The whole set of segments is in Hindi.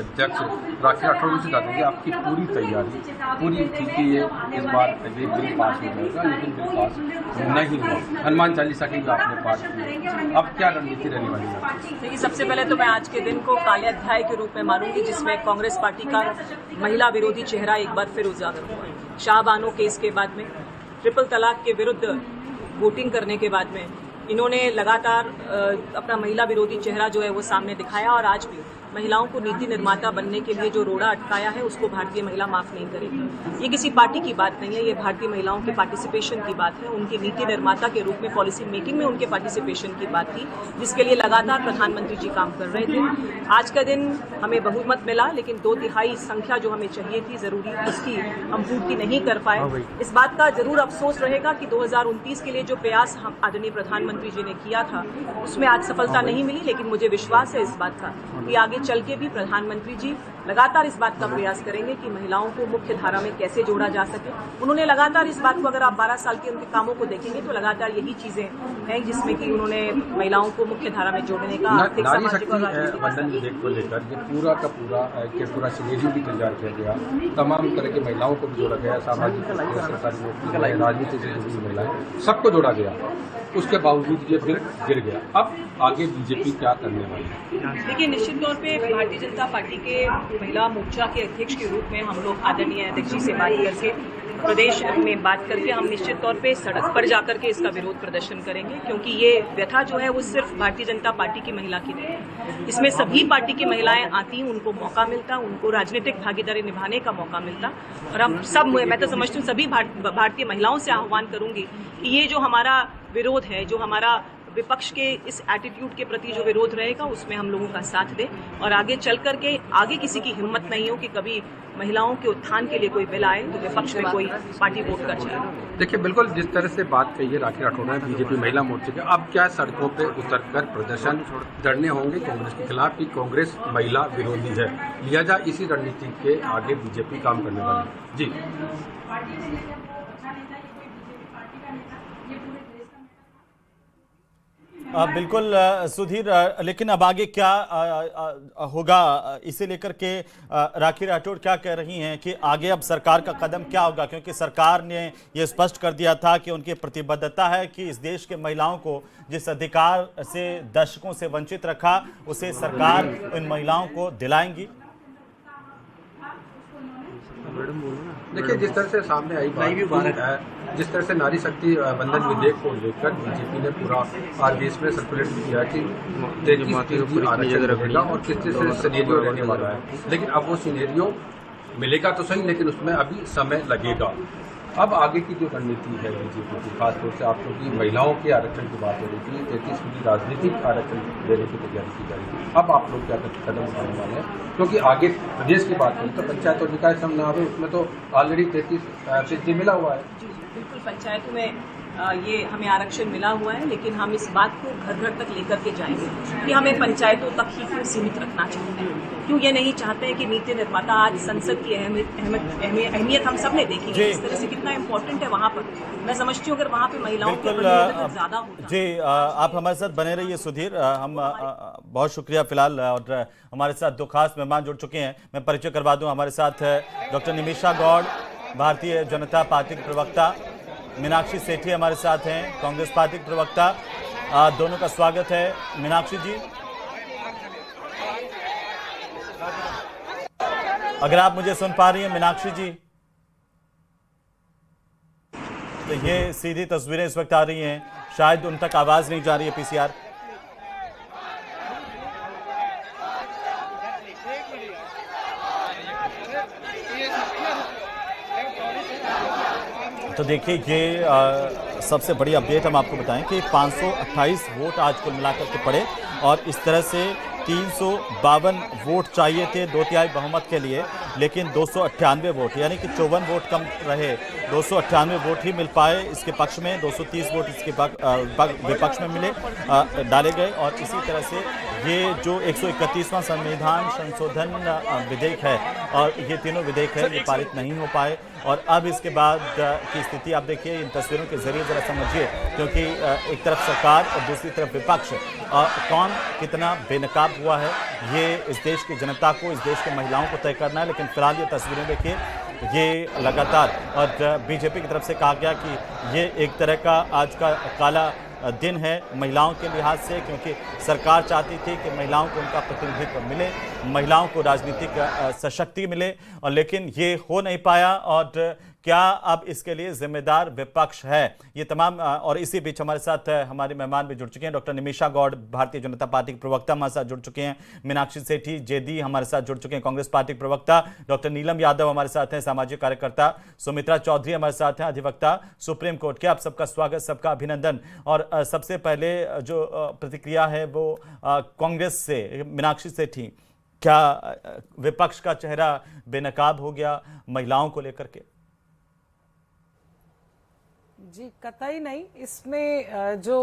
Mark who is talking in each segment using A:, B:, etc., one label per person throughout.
A: अध्यक्ष राखी राठौर से जाते हैं आपकी पूरी तैयारी पूरी थी कि ये इस बार ये बिल पास हो जाएगा, लेकिन बिल पास नहीं हुआ। हनुमान चालीसा की आपने पास की, अब क्या रणनीति रहने वाली है?
B: देखिए, सबसे पहले तो मैं आज के दिन को काले अध्याय के रूप में मानूंगी, जिसमें कांग्रेस पार्टी का महिला विरोधी चेहरा एक बार फिर उजागर हुआ। शाहबानो केस के बाद में, ट्रिपल तलाक के विरुद्ध वोटिंग करने के बाद में इन्होंने लगातार अपना महिला विरोधी चेहरा जो है वो सामने दिखाया, और आज भी महिलाओं को नीति निर्माता बनने के लिए जो रोड़ा अटकाया है उसको भारतीय महिला माफ नहीं करेगी। ये किसी पार्टी की बात नहीं है, ये भारतीय महिलाओं के पार्टिसिपेशन की बात है, उनके नीति निर्माता के रूप में पॉलिसी मेकिंग में उनके पार्टिसिपेशन की बात थी, जिसके लिए लगातार प्रधानमंत्री जी काम कर रहे थे। आज का दिन हमें बहुमत मिला, लेकिन 2/3 संख्या जो हमें चाहिए थी जरूरी, उसकी हम पूर्ति नहीं कर पाए। इस बात का जरूर अफसोस रहेगा कि 2029 के लिए जो प्रयास हम आदरणीय प्रधानमंत्री जी ने किया था उसमें आज सफलता नहीं मिली, लेकिन मुझे विश्वास है इस बात का कि आगे चल के भी प्रधानमंत्री जी लगातार इस बात का प्रयास करेंगे कि महिलाओं को मुख्य धारा में कैसे जोड़ा जा सके। उन्होंने लगातार इस बात को, अगर आप 12 साल के उनके कामों को देखेंगे तो लगातार यही चीजें हैं जिसमें कि उन्होंने महिलाओं को मुख्य धारा में जोड़ने का आर्थिक, सामाजिक और राजनीतिक
A: वंदन विधेयक को लेकर ये पूरा का पूरा सिनेरियो भी तैयार किया गया, तमाम तरह की महिलाओं को भी जोड़ा गया, सामाजिक सरकारी नौकरी, राजनीति से जुड़ी महिलाएं सबको जोड़ा गया, उसके बावजूद ये बिल गिर गया। अब आगे बीजेपी क्या करने वाली है?
B: देखिए, निश्चित तौर पे भारतीय जनता पार्टी के महिला मोर्चा के अध्यक्ष के रूप में हम लोग आदरणीय अध्यक्ष जी से बात करके, प्रदेश में बात करके, हम निश्चित तौर पे सड़क पर जाकर के इसका विरोध प्रदर्शन करेंगे, क्योंकि ये व्यथा जो है वो सिर्फ भारतीय जनता पार्टी की महिला की नहीं है। इसमें सभी पार्टी की महिलाएं आती, उनको मौका मिलता, उनको राजनीतिक भागीदारी निभाने का मौका मिलता, और हम सब, मैं तो समझती हूँ सभी भारतीय महिलाओं से आह्वान करूंगी कि ये जो हमारा विरोध है, जो हमारा विपक्ष के इस एटीट्यूड के प्रति जो विरोध रहेगा उसमें हम लोगों का साथ दें, और आगे चल करके आगे किसी की हिम्मत नहीं हो कि कभी महिलाओं के उत्थान के लिए कोई बिल आए तो विपक्ष में कोई पार्टी वोट कर जाए।
A: देखिए, बिल्कुल जिस तरह से बात कही है राखी राठौर ने बीजेपी महिला मोर्चे के, अब क्या सड़कों पे उतरकर प्रदर्शन धरने होंगे कांग्रेस के खिलाफ कि कांग्रेस महिला विरोधी है, लिया जाए इसी रणनीति के आगे बीजेपी काम करने वाली? जी
C: बिल्कुल सुधीर, लेकिन अब आगे क्या होगा इसे लेकर के राखी राठौर क्या कह रही हैं कि आगे अब सरकार का कदम क्या होगा, क्योंकि सरकार ने यह स्पष्ट कर दिया था कि उनकी प्रतिबद्धता है कि इस देश के महिलाओं को जिस अधिकार से दशकों से वंचित रखा उसे सरकार इन महिलाओं को दिलाएंगी।
A: देखिए, जिस तरह से सामने आई बात, जिस तरह से नारी शक्ति वंदन विधेयक को लेकर बीजेपी ने पूरा देश में सर्कुलेट किया कि आरक्षण रहेगा और किस तरह से सिनेरियो रहने वाला है, लेकिन अब वो सिनेरियो मिलेगा तो सही, लेकिन उसमें अभी समय लगेगा। अब आगे की जो रणनीति है बीजेपी की, खासतौर से आपको की महिलाओं के आरक्षण की बात हो रही थी, 33 राजनीतिक आरक्षण देने की तैयारी की जा रही है, अब आप लोग क्या कदम उठाने वाले हैं? क्योंकि आगे प्रदेश की बात करें तो पंचायत और निकाय समन्वय, उसमें तो ऑलरेडी 33% मिला हुआ है।
B: बिल्कुल, पंचायतों में ये हमें आरक्षण मिला हुआ है, लेकिन हम इस बात को घर घर तक लेकर के जाएंगे कि हमें पंचायतों तक ही क्यों सीमित रखना चाहते हैं, क्यों ये नहीं चाहते हैं कि नीति निर्माता, आज संसद की अहमियत हम सब ने देखी है, इस तरह से कितना इम्पोर्टेंट है वहाँ पर। मैं समझती हूँ अगर वहाँ पे महिलाओं के ज्यादा होता।
C: जी, आप हमारे साथ बने रहिए सुधीर, हम बहुत शुक्रिया फिलहाल, और हमारे साथ दो खास मेहमान जुड़ चुके हैं। मैं परिचय करवा दूं, हमारे साथ डॉक्टर निमिषा गौड़, भारतीय जनता पार्टी के प्रवक्ता, मीनाक्षी सेठी हमारे साथ हैं, कांग्रेस पार्टी के प्रवक्ता। दोनों का स्वागत है। मीनाक्षी जी, अगर आप मुझे सुन पा रही हैं मीनाक्षी जी, तो ये सीधी तस्वीरें इस वक्त आ रही हैं, शायद उन तक आवाज नहीं जा रही है पीसीआर। तो देखिए, ये सबसे बड़ी अपडेट हम आपको बताएं कि 528 वोट आज कुल मिलाकर के पड़े, और इस तरह से 352 वोट चाहिए थे 2/3 बहुमत के लिए, लेकिन 298 वोट यानी कि 54 वोट कम रहे, 298 वोट ही मिल पाए इसके पक्ष में, 230 वोट इसके विपक्ष में मिले, डाले गए, और इसी तरह से ये जो 131वां संविधान संशोधन विधेयक है और ये तीनों विधेयक है ये पारित नहीं हो पाए और अब इसके बाद की स्थिति आप देखिए इन तस्वीरों के जरिए जरा समझिए, क्योंकि एक तरफ सरकार और दूसरी तरफ विपक्ष, कौन कितना बेनकाब हुआ है ये इस देश की जनता को, इस देश की महिलाओं को तय करना है। लेकिन फिलहाल ये तस्वीरें देखिए, ये लगातार, और बीजेपी की तरफ से कहा गया कि ये एक तरह का आज का काला दिन है महिलाओं के लिहाज से, क्योंकि सरकार चाहती थी कि महिलाओं को उनका प्रतिनिधित्व मिले, महिलाओं को राजनीतिक सशक्ति मिले, और लेकिन ये हो नहीं पाया। और क्या अब इसके लिए जिम्मेदार विपक्ष है? ये तमाम, और इसी बीच हमारे साथ हमारे मेहमान भी जुड़ चुके हैं। डॉक्टर निमिषा गौड़ भारतीय जनता पार्टी के प्रवक्ता हमारे साथ जुड़ चुके हैं, मीनाक्षी सेठी जेदी हमारे साथ जुड़ चुके हैं, कांग्रेस पार्टी के प्रवक्ता डॉक्टर नीलम यादव हमारे साथ हैं, सामाजिक कार्यकर्ता सुमित्रा चौधरी हमारे साथ हैं, अधिवक्ता सुप्रीम कोर्ट के। आप सबका स्वागत, सबका अभिनंदन। और सबसे पहले जो प्रतिक्रिया है वो कांग्रेस से, मीनाक्षी सेठी, क्या विपक्ष का चेहरा बेनकाब हो गया महिलाओं को लेकर के?
D: जी कतई नहीं। इसमें जो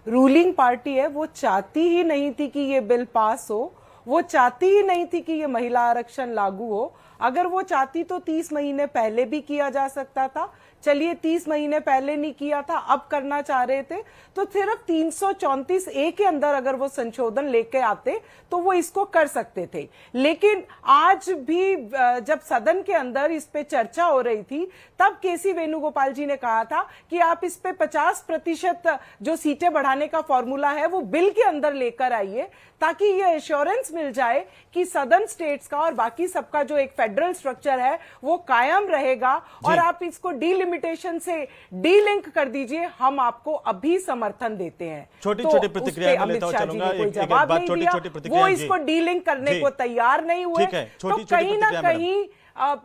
D: रूलिंग पार्टी है वो चाहती ही नहीं थी कि ये बिल पास हो, वो चाहती ही नहीं थी कि ये महिला आरक्षण लागू हो। अगर वो चाहती तो 30 महीने पहले भी किया जा सकता था। चलिए 30 महीने पहले नहीं किया था, अब करना चाह रहे थे, तो सिर्फ 334A के अंदर अगर वो संशोधन लेके आते तो वो इसको कर सकते थे। लेकिन आज भी जब सदन के अंदर इस पे चर्चा हो रही थी तब केसी वेणुगोपाल जी ने कहा था कि आप इस पे 50% जो सीटें बढ़ाने का फॉर्मूला है वो बिल के अंदर लेकर आइए, ताकि ये एश्योरेंस मिल जाए कि सदर्न स्टेट्स का और बाकी सबका जो एक फेडरल स्ट्रक्चर है वो कायम रहेगा, और आप इसको डीलिमिटेशन से डीलिंक कर दीजिए। हम आपको अभी समर्थन देते हैं।
C: छोटी छोटी प्रतिक्रिया में लेता हूं, चलूंगा एक बात, छोटी छोटी प्रतिक्रिया।
D: वो इसको डीलिंक करने को तैयार नहीं हुए, तो कहीं ना कहीं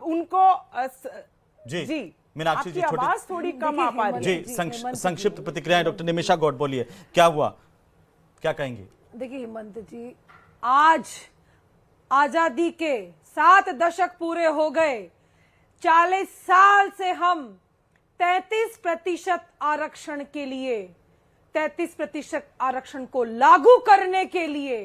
D: उनको
C: जी मीनाक्षी जी,
D: आवाज थोड़ी कम आ पा रही है।
C: जी संक्षिप्त प्रतिक्रिया डॉक्टर निमिषा गौड़, बोलिए क्या हुआ, क्या कहेंगे?
E: देखिए हेमंत जी, आज आजादी के 7 दशक पूरे हो गए। 40 साल से हम 33% आरक्षण के लिए, 33% आरक्षण को लागू करने के लिए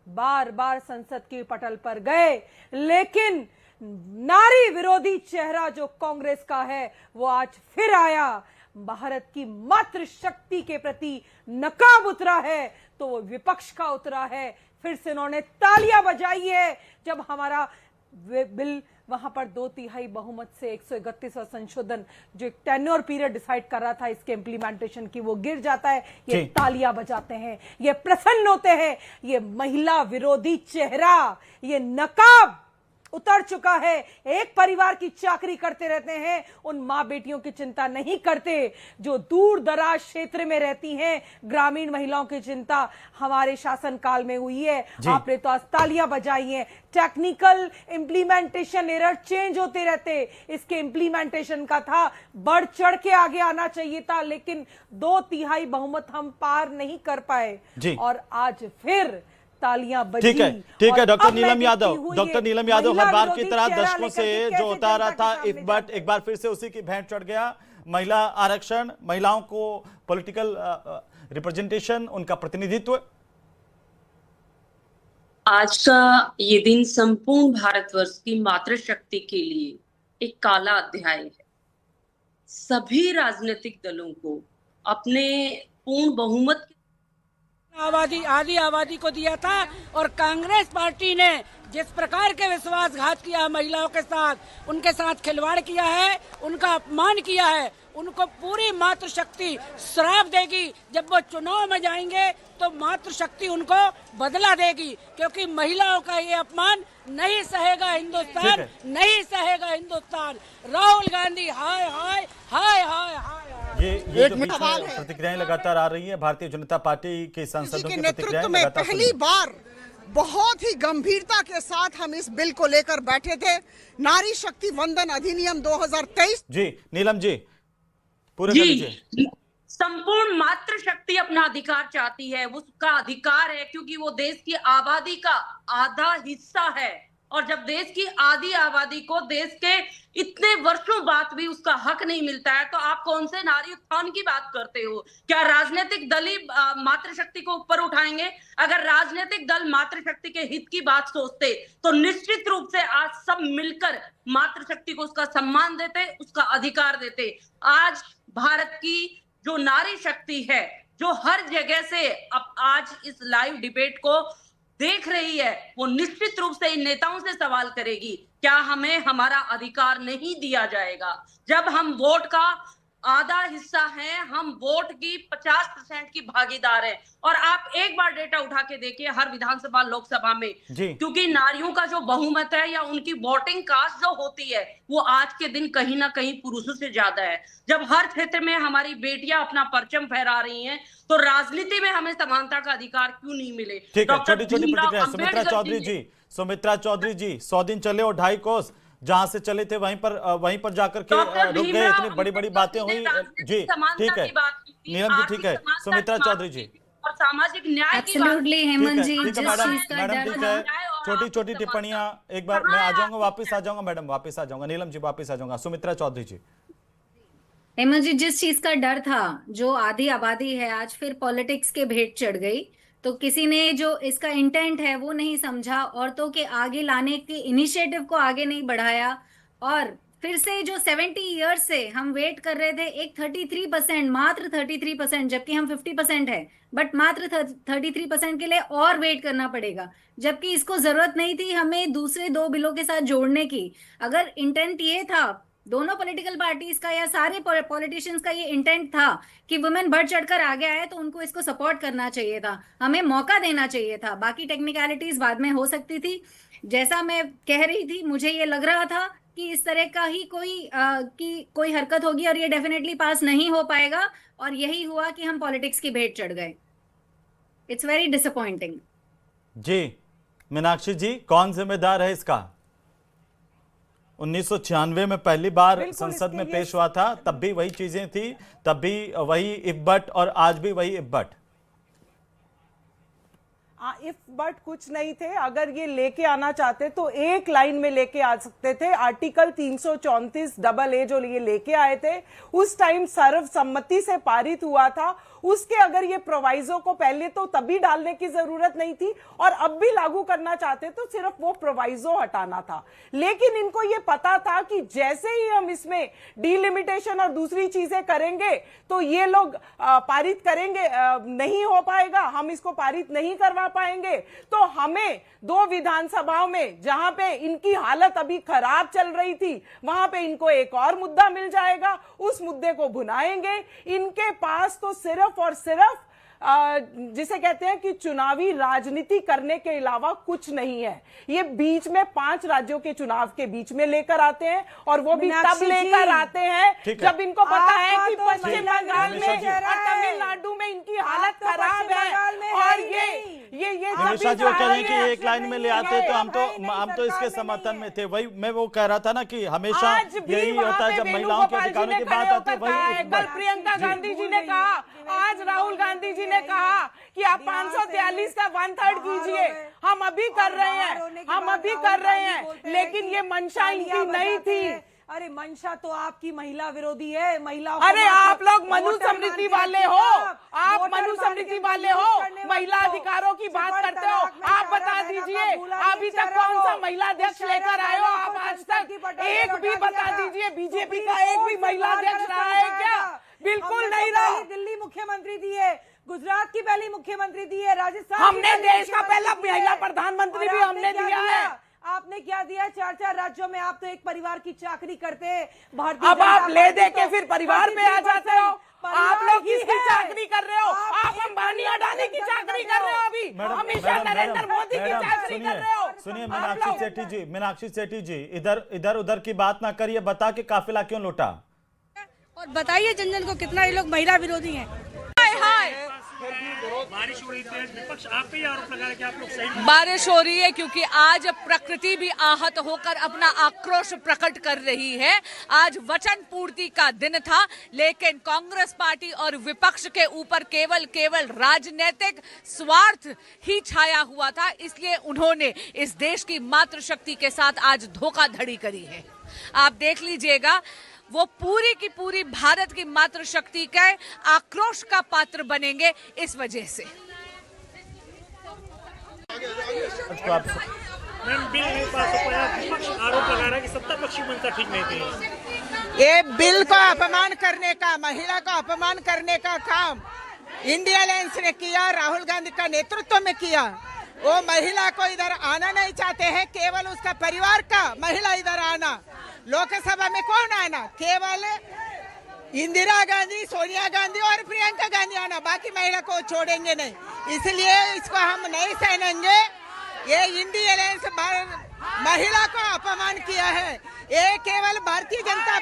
E: बार बार संसद के पटल पर गए, लेकिन नारी विरोधी चेहरा जो कांग्रेस का है वो आज फिर आया। भारत की मातृशक्ति के प्रति नकाब उतरा है तो वो विपक्ष का उतरा है। फिर से उन्होंने तालियां बजाई है जब हमारा बिल वहां पर 2/3 बहुमत से 131वां संशोधन जो एक टेन्योर पीरियड डिसाइड कर रहा था इसके इंप्लीमेंटेशन की, वो गिर जाता है। ये तालियां बजाते हैं, ये प्रसन्न होते हैं। ये महिला विरोधी चेहरा, ये नकाब उतर चुका है। एक परिवार की चाकरी करते रहते हैं, उन मां बेटियों की चिंता नहीं करते जो दूर दराज क्षेत्र में रहती हैं। ग्रामीण महिलाओं की चिंता हमारे शासनकाल में हुई है। आपने तो आज तालियां बजाई हैं। टेक्निकल इंप्लीमेंटेशन एरर चेंज होते रहते, इसके इंप्लीमेंटेशन का था बढ़ चढ़ के आगे आना चाहिए था, लेकिन 2/3 बहुमत हम पार नहीं कर पाए और आज फिर तालियां बजी।
C: ठीक है डॉक्टर नीलम यादव, हर बार की तरह दशकों से जो होता रहा था, एक बार फिर से उसी की भेंट चढ़ गया। महिला आरक्षण, महिलाओं को पॉलिटिकल रिप्रेजेंटेशन, उनका प्रतिनिधित्व।
F: आज का ये दिन संपूर्ण भारतवर्ष की मातृशक्ति के लिए एक काला अध्याय है। सभी राजनीतिक दलों को अपने पूर्ण बहुमत
G: आधी आबादी को दिया था, और कांग्रेस पार्टी ने जिस प्रकार के विश्वासघात किया महिलाओं के साथ, उनके साथ खिलवाड़ किया है, उनका अपमान किया है, उनको पूरी मातृशक्ति श्राप देगी। जब वो चुनाव में जाएंगे तो मातृशक्ति उनको बदला देगी, क्योंकि महिलाओं का ये अपमान नहीं सहेगा हिंदुस्तान, नहीं सहेगा हिंदुस्तान। राहुल गांधी हाय हाय हाय हाय हाय।
C: ये प्रतिक्रियाएं लगातार आ रही है। भारतीय जनता पार्टी के सांसदों की
H: नेतृत्व में पहली बार बहुत ही गंभीरता के साथ हम इस बिल को लेकर बैठे थे, नारी शक्ति वंदन अधिनियम 2023।
C: जी नीलम जी, पूरे कर लीजिए।
F: संपूर्ण मातृशक्ति अपना अधिकार चाहती है, उसका अधिकार है क्योंकि वो देश की आबादी का आधा हिस्सा है। और जब देश की आधी आबादी को देश के इतने वर्षों बाद भी उसका हक नहीं मिलता है, तो आप कौन से नारी उत्थान की बात करते हो? क्या राजनीतिक दल ही मातृशक्ति को ऊपर उठाएंगे? अगर राजनीतिक दल मातृशक्ति के हित की बात सोचते तो निश्चित रूप से आज सब मिलकर मातृशक्ति को उसका सम्मान देते, उसका अधिकार देते। आज भारत की जो नारी शक्ति है, जो हर जगह से अब आज इस लाइव डिबेट को देख रही है, वो निश्चित रूप से इन नेताओं से सवाल करेगी, क्या हमें हमारा अधिकार नहीं दिया जाएगा? जब हम वोट का आधा हिस्सा हैं, हम वोट की 50% की भागीदार हैं। और आप एक बार डेटा उठा के देखिए हर विधानसभा लोकसभा में, क्योंकि नारियों का जो बहुमत है या उनकी वोटिंग कास्ट जो होती है वो आज के दिन कहीं ना कहीं पुरुषों से ज्यादा है। जब हर क्षेत्र में हमारी बेटियां अपना परचम फहरा रही हैं, तो राजनीति में हमें समानता का अधिकार क्यों नहीं मिले?
C: ठीक है, छोटी छोटी प्रतिक्रिया। सुमित्रा चौधरी जी 100 दिन चले और 2.5 कोस जहां से चले थे वहीं पर जाकर के रुक गए, इतनी बड़ी बड़ी बातें हुई। जी ठीक है नीलम जी, ठीक है सुमित्रा चौधरी जी,
F: और सामाजिक न्याय की बात।
I: हेमंत जी,
C: मैडम ठीक है, छोटी छोटी टिप्पणियां एक बार मैं आ जाऊंगा, वापस आ जाऊंगा मैडम, वापस आ जाऊंगा। नीलम जी वापस आ जाऊंगा। सुमित्रा चौधरी जी।
I: हेमंत जी, जिस चीज का डर था, जो आधी आबादी है आज फिर पॉलिटिक्स के भेंट चढ़ गई, तो किसी ने जो इसका इंटेंट है वो नहीं समझा, औरतों के आगे लाने के इनिशिएटिव को आगे नहीं बढ़ाया, और फिर से जो 70 ईयर्स से हम वेट कर रहे थे, एक 33%, मात्र 33%, जबकि हम 50% है, बट मात्र 33% के लिए और वेट करना पड़ेगा, जबकि इसको जरूरत नहीं थी हमें दूसरे 2 बिलों के साथ जोड़ने की। अगर इंटेंट ये था दोनों पॉलिटिकल पार्टीज का या सारे पॉलिटिशियंस का, ये इंटेंट था कि वुमेन बढ़ चढ़कर आगे आए, तो उनको इसको सपोर्ट करना चाहिए था, हमें मौका देना चाहिए था। बाकी टेक्निकलिटीज बाद में हो सकती थी। जैसा मैं कह रही थी, मुझे ये लग रहा था कि इस तरह का ही कोई हरकत होगी और ये डेफिनेटली पास नहीं हो पाएगा, और यही हुआ कि हम पॉलिटिक्स की भेंट चढ़ गए। It's very disappointing.
C: जी मीनाक्षी जी, कौन जिम्मेदार है इसका? 1996 में पहली बार संसद में पेश हुआ था, तब भी वही चीजें थी, तब भी वही इब्बट और आज भी वही इब्बट।
D: इफ बट कुछ नहीं थे। अगर ये लेके आना चाहते तो एक लाइन में लेके आ सकते थे। आर्टिकल 334 AA जो ये लेके आए थे, उस टाइम सर्वसम्मति से पारित हुआ था। उसके अगर ये प्रोवाइजो को पहले तो तभी डालने की जरूरत नहीं थी, और अब भी लागू करना चाहते तो सिर्फ वो प्रोवाइजो हटाना था। लेकिन इनको ये पता था कि जैसे ही हम इसमें डिलिमिटेशन और दूसरी चीजें करेंगे तो ये लोग पारित करेंगे, नहीं हो पाएगा, हम इसको पारित नहीं करवा पाएंगे। तो हमें 2 विधानसभाओं में जहां पे इनकी हालत अभी खराब चल रही थी, वहां पे इनको एक और मुद्दा मिल जाएगा, उस मुद्दे को भुनाएंगे। इनके पास तो सिर्फ और सिर्फ जिसे कहते हैं कि चुनावी राजनीति करने के अलावा कुछ नहीं है। ये बीच में 5 राज्यों के चुनाव के बीच में लेकर आते हैं, और वो भी तब लेकर आते हैं जब इनको पता है कि पश्चिम बंगाल में और तमिलनाडु में इनकी हालत खराब है। और ये
C: निमिषा जी वो कह रहे हैं कि एक लाइन में ले आते तो हम तो इसके समर्थन में थे। वही मैं वो कह रहा था ना कि हमेशा यही होता है जब महिलाओं के अधिकारों की बात आती है। वही
D: कल प्रियंका गांधी जी ने कहा, आज राहुल गांधी जी ने कहा कि आप 543 का 1/3 कीजिए। हम अभी कर रहे हैं, लेकिन ये मंशा इनकी नहीं थी।
E: अरे मंशा तो आपकी महिला विरोधी है। महिलाओं,
D: अरे आप लोग मनु समृद्धि वाले हो, आप मनु समृद्धि वाले हो, महिला अधिकारों की बात करते हो। आप बता दीजिए अभी तक कौन सा महिला अध्यक्ष लेकर आए हो आप? आज तक एक भी बता दीजिए, बीजेपी का एक भी महिला अध्यक्ष रहा है क्या? बिल्कुल नहीं रहा।
E: दिल्ली मुख्यमंत्री दी है, गुजरात की पहली मुख्यमंत्री दी है, राजस्थान
D: हमने देश का पहला महिला प्रधानमंत्री भी हमने दिया है।
E: आपने क्या दिया? 4 राज्यों में आप तो एक परिवार की चाकरी करते हैं।
D: अब आप ले दे के फिर परिवार में आ जाते हो। आप लोग किसकी चाकरी कर रहे हो? आप अंबानी अडानी की चाकरी कर रहे हो, अभी हमेशा नरेंद्र मोदी की चाकरी कर रहे हो।
C: सुनिए मीनाक्षी सेठी जी, इधर उधर की बात ना करिए, बता के काफिला क्यों लौटा?
G: और बताइए जन जन को कितना ये लोग महिला विरोधी हैं। हाय हाय
J: बारिश हो रही थी, विपक्ष आप पे आरोप लगा रहे कि आप लोग सही।
B: बारिश हो रही है क्योंकि आज प्रकृति भी आहत होकर अपना आक्रोश प्रकट कर रही है। आज वचन पूर्ति का दिन था, लेकिन कांग्रेस पार्टी और विपक्ष के ऊपर केवल राजनीतिक स्वार्थ ही छाया हुआ था, इसलिए उन्होंने इस देश की मातृशक्ति के साथ आज धोखाधड़ी करी है। आप देख लीजिएगा, वो पूरी की पूरी भारत की मातृशक्ति के आक्रोश का पात्र बनेंगे इस वजह से।
J: मैम, बिल नहीं पास हो पाया, विपक्ष आरोप लगा रहा है कि सत्ता पक्षी मंशा ठीक नहीं थी।
H: ये बिल को अपमान करने का, महिला को अपमान करने का काम इंडिया अलायंस ने किया, राहुल गांधी का नेतृत्व में किया। वो महिला को इधर आना नहीं चाहते हैं, केवल उसका परिवार का महिला इधर आना। लोकसभा में कौन आना? केवल इंदिरा गांधी, सोनिया गांधी और प्रियंका गांधी आना, बाकी महिला को छोड़ेंगे नहीं। इसलिए इसको हम नहीं सहनेंगे। ये इंडिया अलायंस महिला को अपमान किया है। ये केवल भारतीय जनता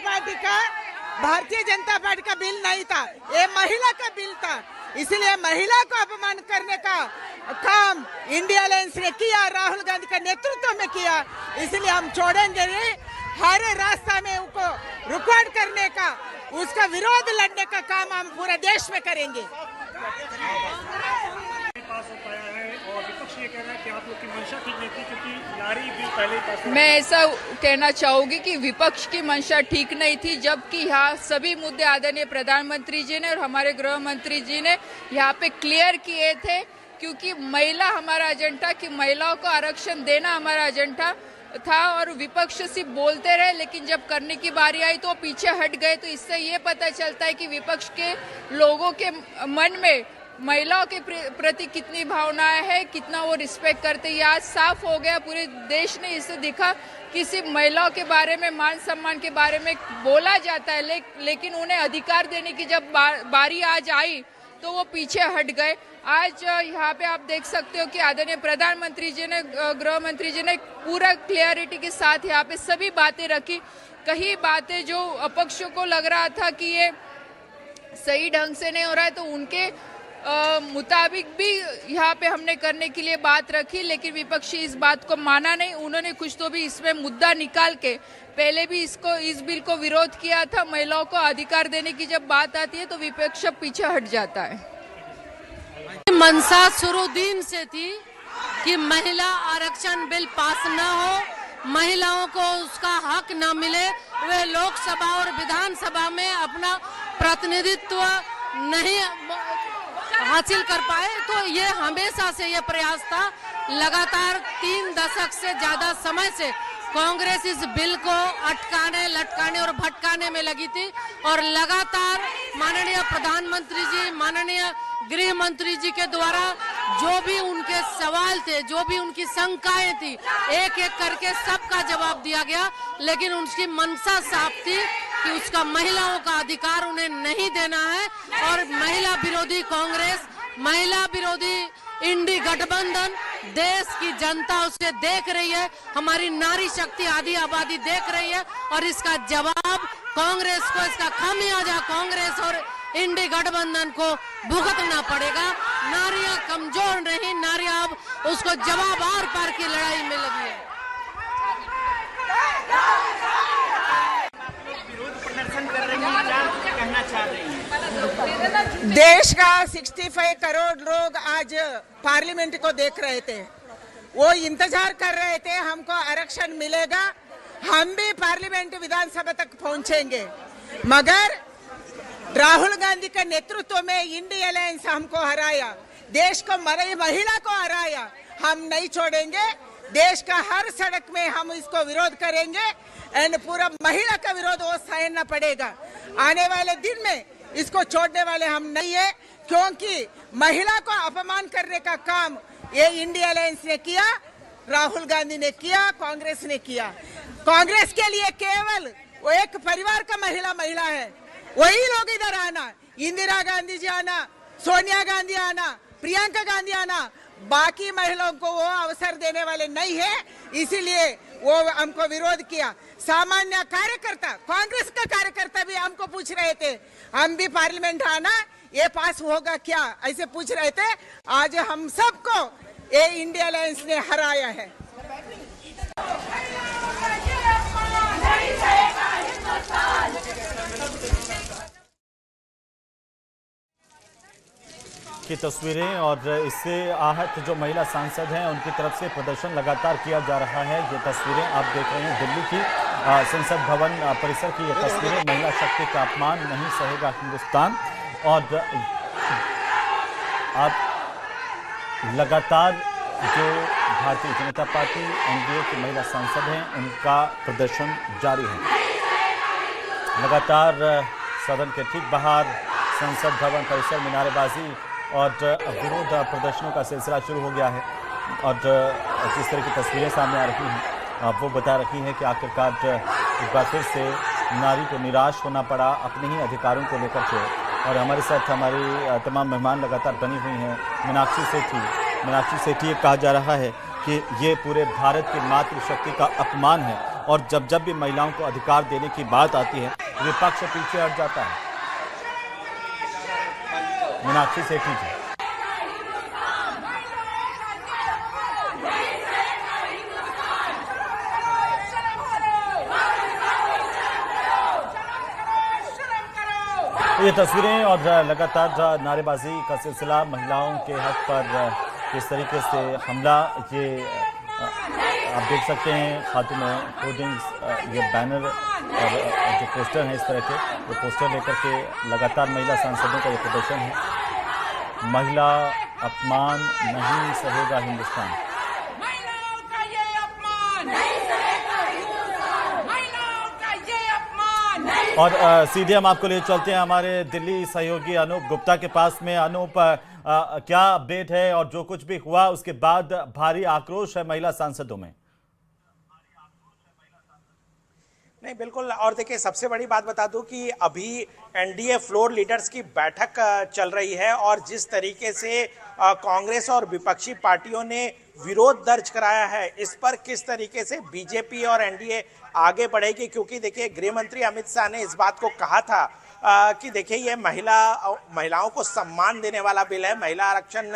H: पार्टी का बिल नहीं था, ये महिला का बिल था। इसलिए महिला को अपमान करने का काम इंडिया अलायंस ने किया, राहुल गांधी का नेतृत्व में किया। इसलिए हम छोड़ेंगे नहीं। हर रास्ता में उनको रुकावट करने का, उसका विरोध लड़ने का काम हम पूरे देश में करेंगे।
J: पास हो पाया है और विपक्ष ये कह रहा है कि आप लोग की मंशा ठीक नहीं थी क्योंकि नारी बिल पहले पास हो।
K: मैं ऐसा कहना चाहूंगी कि विपक्ष की मंशा ठीक नहीं थी, जबकि यहाँ सभी मुद्दे आदरणीय प्रधानमंत्री जी ने और हमारे गृह मंत्री जी ने यहाँ पे क्लियर किए थे, क्योंकि महिला हमारा एजेंडा, कि महिलाओं को आरक्षण देना हमारा एजेंडा था। और विपक्ष सिर्फ बोलते रहे, लेकिन जब करने की बारी आई तो पीछे हट गए। तो इससे ये पता चलता है कि विपक्ष के लोगों के मन में महिलाओं के प्रति कितनी भावनाएं है, कितना वो रिस्पेक्ट करते हैं। आज साफ हो गया, पूरे देश ने इससे दिखा कि सिर्फ महिलाओं के बारे में, मान सम्मान के बारे में बोला जाता है, लेकिन उन्हें अधिकार देने की जब बारी आज आई तो वो पीछे हट गए। आज यहाँ पे आप देख सकते हो कि आदरणीय प्रधानमंत्री जी ने, गृह मंत्री जी ने पूरा क्लियरिटी के साथ यहाँ पे सभी बातें रखी। कई बातें जो अपक्षों को लग रहा था कि ये सही ढंग से नहीं हो रहा है, तो उनके मुताबिक भी यहाँ पे हमने करने के लिए बात रखी, लेकिन विपक्षी इस बात को माना नहीं। उन्होंने कुछ तो भी इसमें मुद्दा निकाल के पहले भी इस बिल को विरोध किया था। महिलाओं को अधिकार देने की जब बात आती है तो विपक्ष पीछे हट जाता है।
E: मंशा शुरू दिन से थी कि महिला आरक्षण बिल पास न हो, महिलाओं को उसका हक न मिले, वे लोकसभा और विधानसभा में अपना प्रतिनिधित्व नहीं हासिल कर पाए। तो ये हमेशा से ये प्रयास था, लगातार 3 दशक से ज्यादा समय से कांग्रेस इस बिल को अटकाने, लटकाने और भटकाने में लगी थी। और लगातार माननीय प्रधानमंत्री जी, माननीय गृह मंत्री जी के द्वारा जो भी उनके सवाल थे, जो भी उनकी शंकाएं थी, एक एक करके सबका जवाब दिया गया। लेकिन उनकी मंशा साफ थी कि उसका महिलाओं का अधिकार उन्हें नहीं देना है। और महिला विरोधी कांग्रेस, महिला विरोधी इंडी गठबंधन, देश की जनता उसे देख रही है, हमारी नारी शक्ति आधी आबादी देख रही है। और इसका जवाब कांग्रेस को, इसका खामियाजा कांग्रेस और इंडी गठबंधन को भुगतना पड़ेगा। नारियां कमजोर नहीं, नारियां अब उसको जवाब आर पार की लड़ाई में लगी है।
J: प्रदर्शन कर रही हैं, क्या कहना चाह रही हैं?
H: देश का 65 करोड़ लोग आज पार्लियामेंट को देख रहे थे, वो इंतजार कर रहे थे हमको आरक्षण मिलेगा, हम भी पार्लियामेंट विधानसभा तक पहुंचेंगे। मगर राहुल गांधी के नेतृत्व में इंडिया अलायंस हमको हराया, देश को महिला को हराया। हम नहीं छोड़ेंगे, देश का हर सड़क में हम इसको विरोध करेंगे। एंड पूरा महिला का विरोध वो सहना पड़ेगा। आने वाले दिन में इसको छोड़ने वाले हम नहीं है, क्योंकि महिला को अपमान करने का काम ये इंडिया अलायंस ने किया, राहुल गांधी ने किया, कांग्रेस ने किया। कांग्रेस के लिए केवल वो एक परिवार का महिला है, वही लोग इधर आना, इंदिरा गांधी जी आना, सोनिया गांधी आना, प्रियंका गांधी आना, बाकी महिलाओं को वो अवसर देने वाले नहीं है, इसीलिए वो हमको विरोध किया। सामान्य कार्यकर्ता, कांग्रेस का कार्यकर्ता भी हमको पूछ रहे थे, हम भी पार्लियामेंट आना, ये पास होगा क्या, ऐसे पूछ रहे थे। आज हम सबको ये इंडिया अलायंस ने हराया है।
C: की तस्वीरें और इससे आहत जो महिला सांसद हैं उनकी तरफ से प्रदर्शन लगातार किया जा रहा है। ये तस्वीरें आप देख रहे हैं दिल्ली की संसद भवन परिसर की। ये तस्वीरें महिला शक्ति का अपमान नहीं सहेगा हिंदुस्तान। और आप लगातार जो भारतीय जनता पार्टी एनडीए की महिला सांसद हैं उनका प्रदर्शन जारी है। लगातार सदन के ठीक बाहर संसद भवन परिसर में नारेबाजी और विरोध प्रदर्शनों का सिलसिला शुरू हो गया है। और जिस तरह की तस्वीरें सामने आ रही हैं वो बता रही हैं कि आखिरकार एक बार फिर से नारी को निराश होना पड़ा अपने ही अधिकारों को लेकर के। और हमारे साथ हमारी तमाम मेहमान लगातार बनी हुई हैं। मीनाक्षी सेठी कहा जा रहा है कि ये पूरे भारत की मातृशक्ति का अपमान है और जब जब भी महिलाओं को अधिकार देने की बात आती है विपक्ष पीछे हट जाता है। मीनाक्षी सेठी जी। ये तस्वीरें और लगातार नारेबाजी का सिलसिला, महिलाओं के हक पर किस तरीके से हमला, ये आप देख सकते हैं हाथों में होर्डिंग्स, ये बैनर और जो पोस्टर हैं इस तरह के, वो पोस्टर लेकर के लगातार महिला सांसदों का ये प्रदर्शन है। महिला अपमान नहीं सहेगा हिंदुस्तान। और सीधे हम आपको ले चलते हैं हमारे दिल्ली सहयोगी अनूप गुप्ता के पास में। अनूप, क्या अपडेट है और जो कुछ भी हुआ उसके बाद भारी आक्रोश है महिला सांसदों में?
L: नहीं, बिल्कुल। और देखिए, सबसे बड़ी बात बता दूं कि अभी एनडीए फ्लोर लीडर्स की बैठक चल रही है और जिस तरीके से कांग्रेस और विपक्षी पार्टियों ने विरोध दर्ज कराया है, इस पर किस तरीके से बीजेपी और एनडीए आगे बढ़ेगी। क्योंकि देखिए, गृह मंत्री अमित शाह ने इस बात को कहा था कि देखिए ये महिलाओं को सम्मान देने वाला बिल है, महिला आरक्षण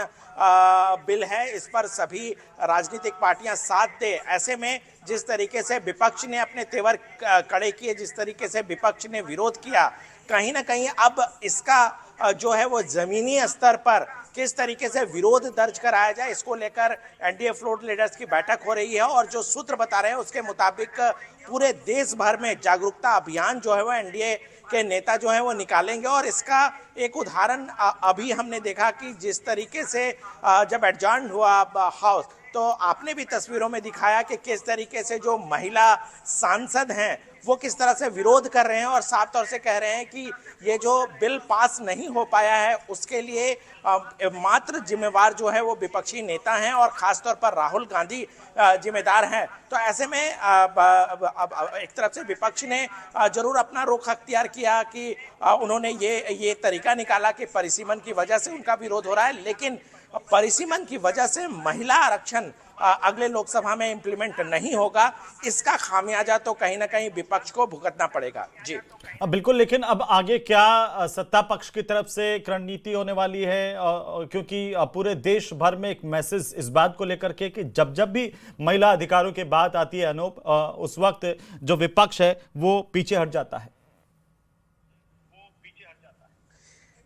L: बिल है, इस पर सभी राजनीतिक पार्टियां साथ दे। ऐसे में जिस तरीके से विपक्ष ने अपने तेवर कड़े किए, जिस तरीके से विपक्ष ने विरोध किया, कहीं ना कहीं अब इसका जो है वो जमीनी स्तर पर किस तरीके से विरोध दर्ज कराया जाए, इसको लेकर एनडीए फ्लोर लीडर्स की बैठक हो रही है। और जो सूत्र बता रहे हैं उसके मुताबिक पूरे देश भर में जागरूकता अभियान जो है वो एनडीए के नेता जो है वो निकालेंगे। और इसका एक उदाहरण अभी हमने देखा कि जिस तरीके से जब एडजॉर्न हुआ हाउस, तो आपने भी तस्वीरों में दिखाया कि किस तरीके से जो महिला सांसद हैं वो किस तरह से विरोध कर रहे हैं और साफ तौर से कह रहे हैं कि ये जो बिल पास नहीं हो पाया है उसके लिए मात्र जिम्मेवार जो है वो विपक्षी नेता हैं और खासतौर पर राहुल गांधी जिम्मेदार हैं। तो ऐसे में एक तरफ से विपक्ष ने जरूर अपना रुख अख्तियार किया कि उन्होंने ये तरीका निकाला कि परिसीमन की वजह से उनका विरोध हो रहा है, लेकिन परिसीमन की वजह से महिला आरक्षण अगले लोकसभा में इंप्लीमेंट नहीं होगा। इसका खामियाजा तो कहीं ना कहीं विपक्ष को भुगतना पड़ेगा। जी
C: बिल्कुल। लेकिन अब आगे क्या सत्ता पक्ष की तरफ से रणनीति होने वाली है? क्योंकि पूरे देश भर में एक मैसेज इस बात को लेकर के कि जब जब भी महिला अधिकारों की बात आती है अनूप, उस वक्त जो विपक्ष है वो पीछे हट जाता है।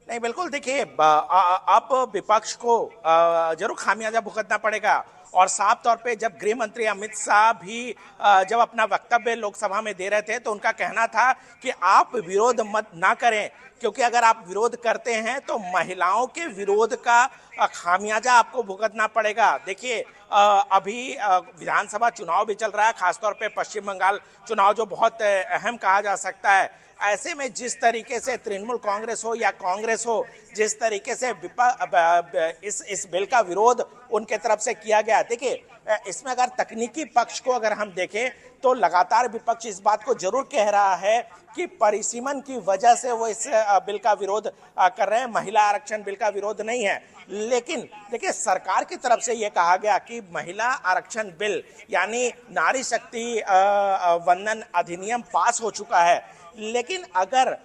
L: नहीं, बिल्कुल। देखिए, अब विपक्ष को जरूर खामियाजा भुगतना पड़ेगा। और साफ तौर पे जब गृह मंत्री अमित शाह भी जब अपना वक्तव्य लोकसभा में दे रहे थे तो उनका कहना था कि आप विरोध मत ना करें, क्योंकि अगर आप विरोध करते हैं तो महिलाओं के विरोध का खामियाजा आपको भुगतना पड़ेगा। देखिए, अभी विधानसभा चुनाव भी चल रहा है, खासतौर पे पश्चिम बंगाल चुनाव जो बहुत अहम कहा जा सकता है। ऐसे में जिस तरीके से तृणमूल कांग्रेस हो या कांग्रेस हो, जिस तरीके से इस बिल का विरोध उनके तरफ से किया गया, देखिए इसमें अगर तकनीकी पक्ष को अगर हम देखें तो लगातार विपक्ष इस बात को जरूर कह रहा है कि परिसीमन की वजह से वो इस बिल का विरोध कर रहे हैं, महिला आरक्षण बिल का विरोध नहीं है। लेकिन देखिए, सरकार की तरफ से ये कहा गया कि महिला आरक्षण बिल यानी नारी शक्ति वंदन अधिनियम पास हो चुका है, लेकिन अगर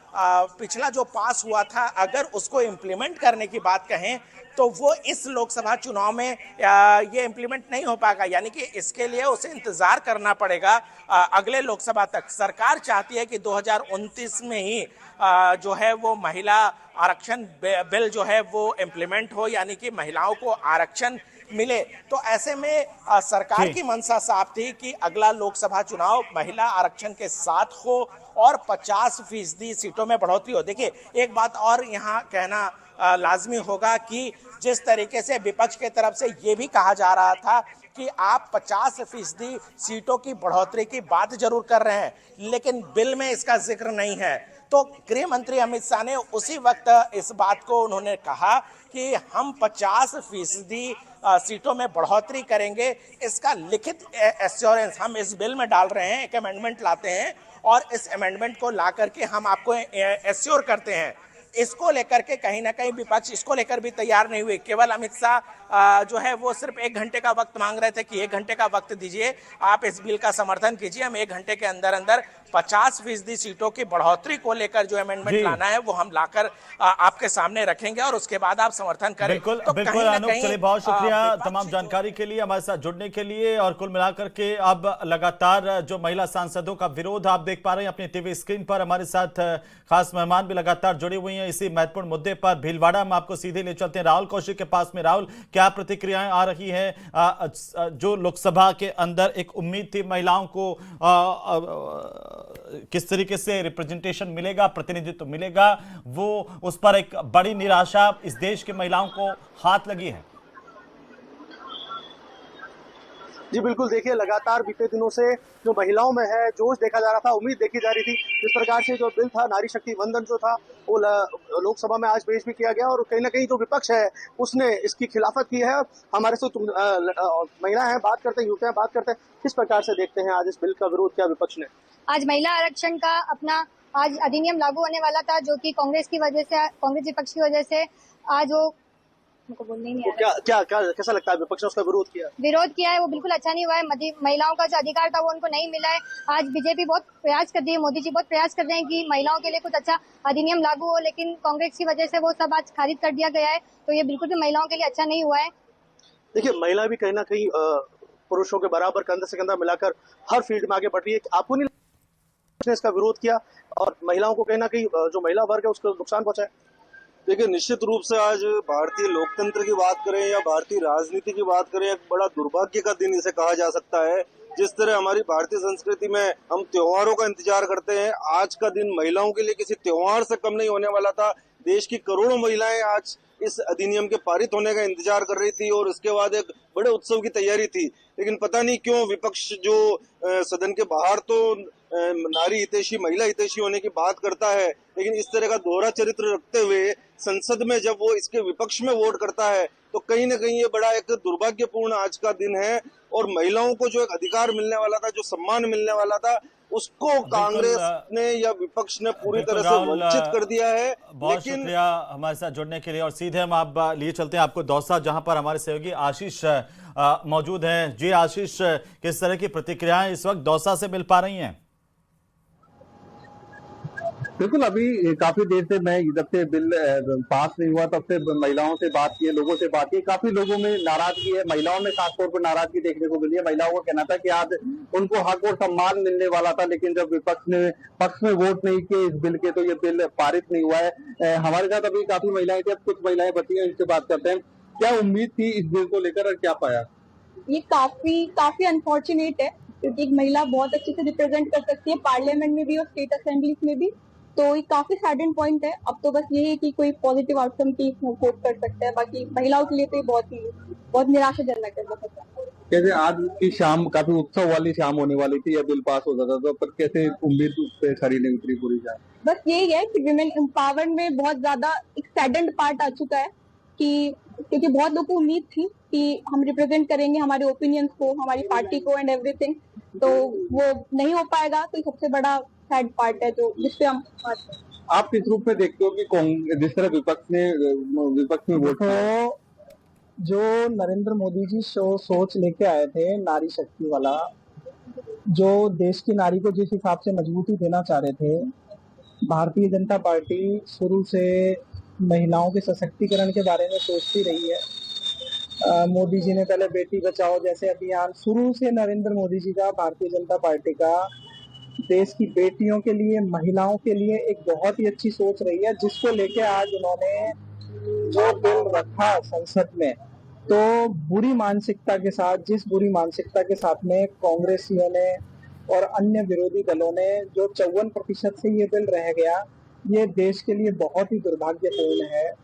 L: पिछला जो पास हुआ था अगर उसको इम्प्लीमेंट करने की बात कहें तो वो इस लोकसभा चुनाव में ये इम्प्लीमेंट नहीं हो पाएगा, यानी कि इसके लिए उसे इंतजार करना पड़ेगा अगले लोकसभा तक। सरकार चाहती है कि 2029 में ही जो है वो महिला आरक्षण बिल जो है वो इम्प्लीमेंट हो, यानी कि महिलाओं को आरक्षण मिले। तो ऐसे में सरकार की मंशा साफ थी कि अगला लोकसभा चुनाव महिला आरक्षण के साथ हो और 50% सीटों में बढ़ोतरी हो। देखिए, एक बात और यहाँ कहना लाजमी होगा कि जिस तरीके से विपक्ष के तरफ से ये भी कहा जा रहा था कि आप 50% सीटों की बढ़ोतरी की बात जरूर कर रहे हैं, लेकिन बिल में इसका जिक्र नहीं है। तो गृह मंत्री अमित शाह ने उसी वक्त इस बात को उन्होंने कहा कि हम 50% सीटों में बढ़ोतरी करेंगे, इसका लिखित एश्योरेंस हम इस बिल में डाल रहे हैं, एक अमेंडमेंट लाते हैं और इस अमेंडमेंट को ला करके हम आपको एश्योर करते हैं। इसको लेकर के कहीं ना कहीं विपक्ष इसको लेकर भी तैयार नहीं हुए। केवल अमित शाह जो है वो सिर्फ 1 घंटे का वक्त मांग रहे थे कि 1 घंटे का वक्त दीजिए, आप इस बिल का समर्थन कीजिए, हम 1 घंटे के अंदर अंदर 50% सीटों की बढ़ोतरी को लेकर जो अमेंडमेंट लाना है वो हम लाकर आपके सामने रखेंगे और उसके बाद आप समर्थन करें।
C: बिल्कुल
L: तो
C: बिल्कुल अनूप, चलिए बहुत शुक्रिया तमाम जानकारी के लिए, हमारे साथ जुड़ने के लिए। और कुल मिलाकर के अब लगातार जो महिला सांसदों का विरोध आप देख पा रहे हैं अपनी टीवी स्क्रीन पर, हमारे साथ खास मेहमान भी लगातार जुड़े हुए हैं इसी महत्वपूर्ण मुद्दे पर। भीलवाड़ा में आपको सीधे ले चलते हैं राहुल कौशिक के पास में। राहुल, क्या प्रतिक्रियाएं आ रही हैं? जो लोकसभा के अंदर एक उम्मीद थी महिलाओं को किस तरीके से रिप्रेजेंटेशन मिलेगा, प्रतिनिधित्व मिलेगा, वो उस पर एक बड़ी निराशा इस देश की महिलाओं को हाथ लगी है।
M: जी बिल्कुल, देखिए लगातार बीते दिनों से जो महिलाओं में है जोश देखा जा रहा था, उम्मीद देखी जा रही थी। जिस प्रकार से जो बिल था नारी शक्ति वंदन जो था वो लोकसभा में आज पेश भी किया गया और कहीं ना कहीं जो विपक्ष है उसने इसकी खिलाफत की है। हमारे से महिला हैं, बात करते हैं, युवतियां बात करते हैं, किस प्रकार से देखते हैं आज इस बिल का विरोध किया विपक्ष ने?
N: आज महिला आरक्षण का अपना आज अधिनियम लागू होने वाला था, जो कि कांग्रेस विपक्ष की वजह से आज वो को बोलने नहीं आ रहा।
M: क्या कैसा लगता है विपक्ष ने उसका
N: विरोध किया है? वो बिल्कुल अच्छा नहीं हुआ है। महिलाओं का जो अधिकार था वो उनको नहीं मिला है। आज बीजेपी बहुत प्रयास कर रही है, मोदी जी बहुत प्रयास कर रहे हैं कि महिलाओं के लिए कुछ अच्छा अधिनियम लागू हो, लेकिन कांग्रेस की वजह से वो सब आज खारिज कर दिया गया है। तो ये बिल्कुल भी महिलाओं के लिए अच्छा नहीं हुआ है।
M: देखिए, महिला भी कहीं ना कहीं पुरुषों के बराबर कंधे से कंधा मिलाकर हर फील्ड में आगे बढ़ रही है। आपको नहीं लगता इसका विरोध किया और महिलाओं को कहीं ना कहीं जो महिला वर्ग है उसको नुकसान पहुंचा है?
O: देखिए, निश्चित रूप से आज भारतीय लोकतंत्र की बात करें या भारतीय राजनीति की बात करें, एक बड़ा दुर्भाग्य का दिन इसे कहा जा सकता है। जिस तरह हमारी भारतीय संस्कृति में हम त्योहारों का इंतजार करते हैं, आज का दिन महिलाओं के लिए किसी त्योहार से कम नहीं होने वाला था। देश की करोड़ों महिलाएं आज इस अधिनियम के पारित होने का इंतजार कर रही थी और इसके बाद एक बड़े उत्सव की तैयारी थी। लेकिन पता नहीं क्यों विपक्ष जो सदन के बाहर तो नारी हितैषी, महिला हितैषी होने की बात करता है, लेकिन इस तरह का दोहरा चरित्र रखते हुए संसद में जब वो इसके विपक्ष में वोट करता है तो कहीं ना कहीं ये बड़ा एक दुर्भाग्यपूर्ण आज का दिन है। और महिलाओं को जो एक अधिकार मिलने वाला था, जो सम्मान मिलने वाला था, उसको कांग्रेस ने या विपक्ष ने पूरी तरह से वंचित कर दिया है।
C: बहुत शुक्रिया हमारे साथ जुड़ने के लिए। और सीधे हम आप लिए चलते हैं आपको दौसा, जहां पर हमारे सहयोगी आशीष मौजूद हैं। जी आशीष, किस तरह की प्रतिक्रियाएं इस वक्त दौसा से मिल पा रही हैं?
P: बिल्कुल, अभी काफी देर से मैं जब से बिल पास नहीं हुआ तब से महिलाओं से बात की है, लोगों से बात की, काफी लोगों में नाराजगी है, महिलाओं में खासतौर पर नाराजगी देखने को मिली है। महिलाओं का कहना था कि आज उनको हक और सम्मान मिलने वाला था, लेकिन जब विपक्ष ने पक्ष में वोट नहीं किए इस बिल के तो ये बिल पारित नहीं हुआ है। हमारे साथ अभी काफी महिलाएं थी, अब कुछ महिलाएं बची हैं, इनसे बात करते हैं। क्या उम्मीद थी इस बिल को लेकर और क्या पाया?
Q: ये काफी अनफॉर्चुनेट है, क्योंकि एक महिला बहुत अच्छे से रिप्रेजेंट कर सकती है पार्लियामेंट में भी और स्टेट असेंबलीज में भी। तो ये काफी सैडेन पॉइंट है। अब तो बस यही है कि कोई पॉजिटिव आउटकम की होप कर सकते हैं। बाकी महिलाओं के लिए तो ये बहुत निराशाजनक है।
P: कैसे आज की शाम काफी उत्सव वाली शाम होने वाली थी, यह बिल पास हो जाता तो पर कैसे उम्मीद उस पर खरी नहीं उतरी पूरी जाए?
Q: बस यही है कि विमेन एम्पावरमेंट में बहुत ज्यादा एक सैडेंड पार्ट आ चुका है, कि क्योंकि बहुत लोगों को उम्मीद थी कि हम रिप्रेजेंट करेंगे हमारे ओपिनियंस को, हमारी पार्टी को एंड एवरीथिंग, तो वो नहीं हो पाएगा। तो सबसे बड़ा सैड पार्ट है जो जिसपे हम
P: आप किस रूप में देखते हो कि जिस तरह विपक्ष में वोट जो नरेंद्र मोदी जी सोच लेके आए थे नारी शक्ति वाला, जो देश की नारी को जिस हिसाब से मजबूती देना चाह रहे थे, भारतीय जनता पार्टी शुरू से महिलाओं के सशक्तिकरण के बारे में सोचती रही है। मोदी जी ने पहले बेटी बचाओ जैसे अभियान, शुरू से नरेंद्र मोदी जी का, भारतीय जनता पार्टी का देश की बेटियों के लिए, महिलाओं के लिए एक बहुत ही अच्छी सोच रही है, जिसको लेके आज उन्होंने जो बिल रखा संसद में, तो बुरी मानसिकता के साथ, जिस बुरी मानसिकता के साथ में कांग्रेसियों ने और अन्य विरोधी दलों ने जो 54% से ये बिल रह गया, ये देश के लिए बहुत ही दुर्भाग्यपूर्ण है।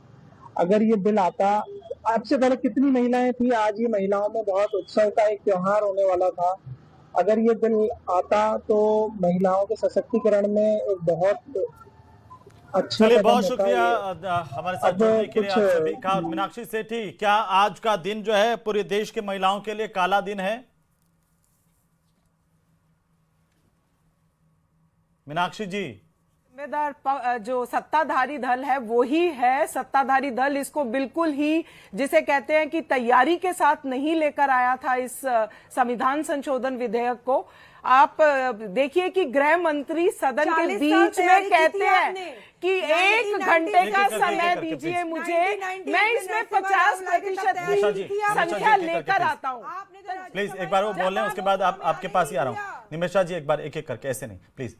P: अगर ये बिल आता, आपसे पहले कितनी महिलाएं थी, आज ये महिलाओं में बहुत उत्सव का एक त्योहार होने वाला था। अगर ये बिल आता तो महिलाओं के सशक्तिकरण में एक बहुत अच्छा,
C: चलिए बहुत शुक्रिया हमारे साथ जुड़ने के लिए आप सभी का। मीनाक्षी सेठी, क्या आज का दिन जो है पूरे देश के महिलाओं के लिए काला दिन है? मीनाक्षी जी,
D: जिम्मेदार जो सत्ताधारी दल है वो ही है। सत्ताधारी दल इसको बिल्कुल ही, जिसे कहते हैं कि तैयारी के साथ नहीं लेकर आया था इस संविधान संशोधन विधेयक को। आप देखिए कि गृह मंत्री सदन के बीच में कहते हैं कि 1 घंटे का समय दीजिए मुझे, मैं इसमें 50% की संख्या लेकर आता हूँ।
C: प्लीज एक बार वो बोल रहे हैं, उसके बाद आपके पास ही आ रहा हूँ। निमेशा जी, एक बार एक एक करके, ऐसे नहीं, प्लीज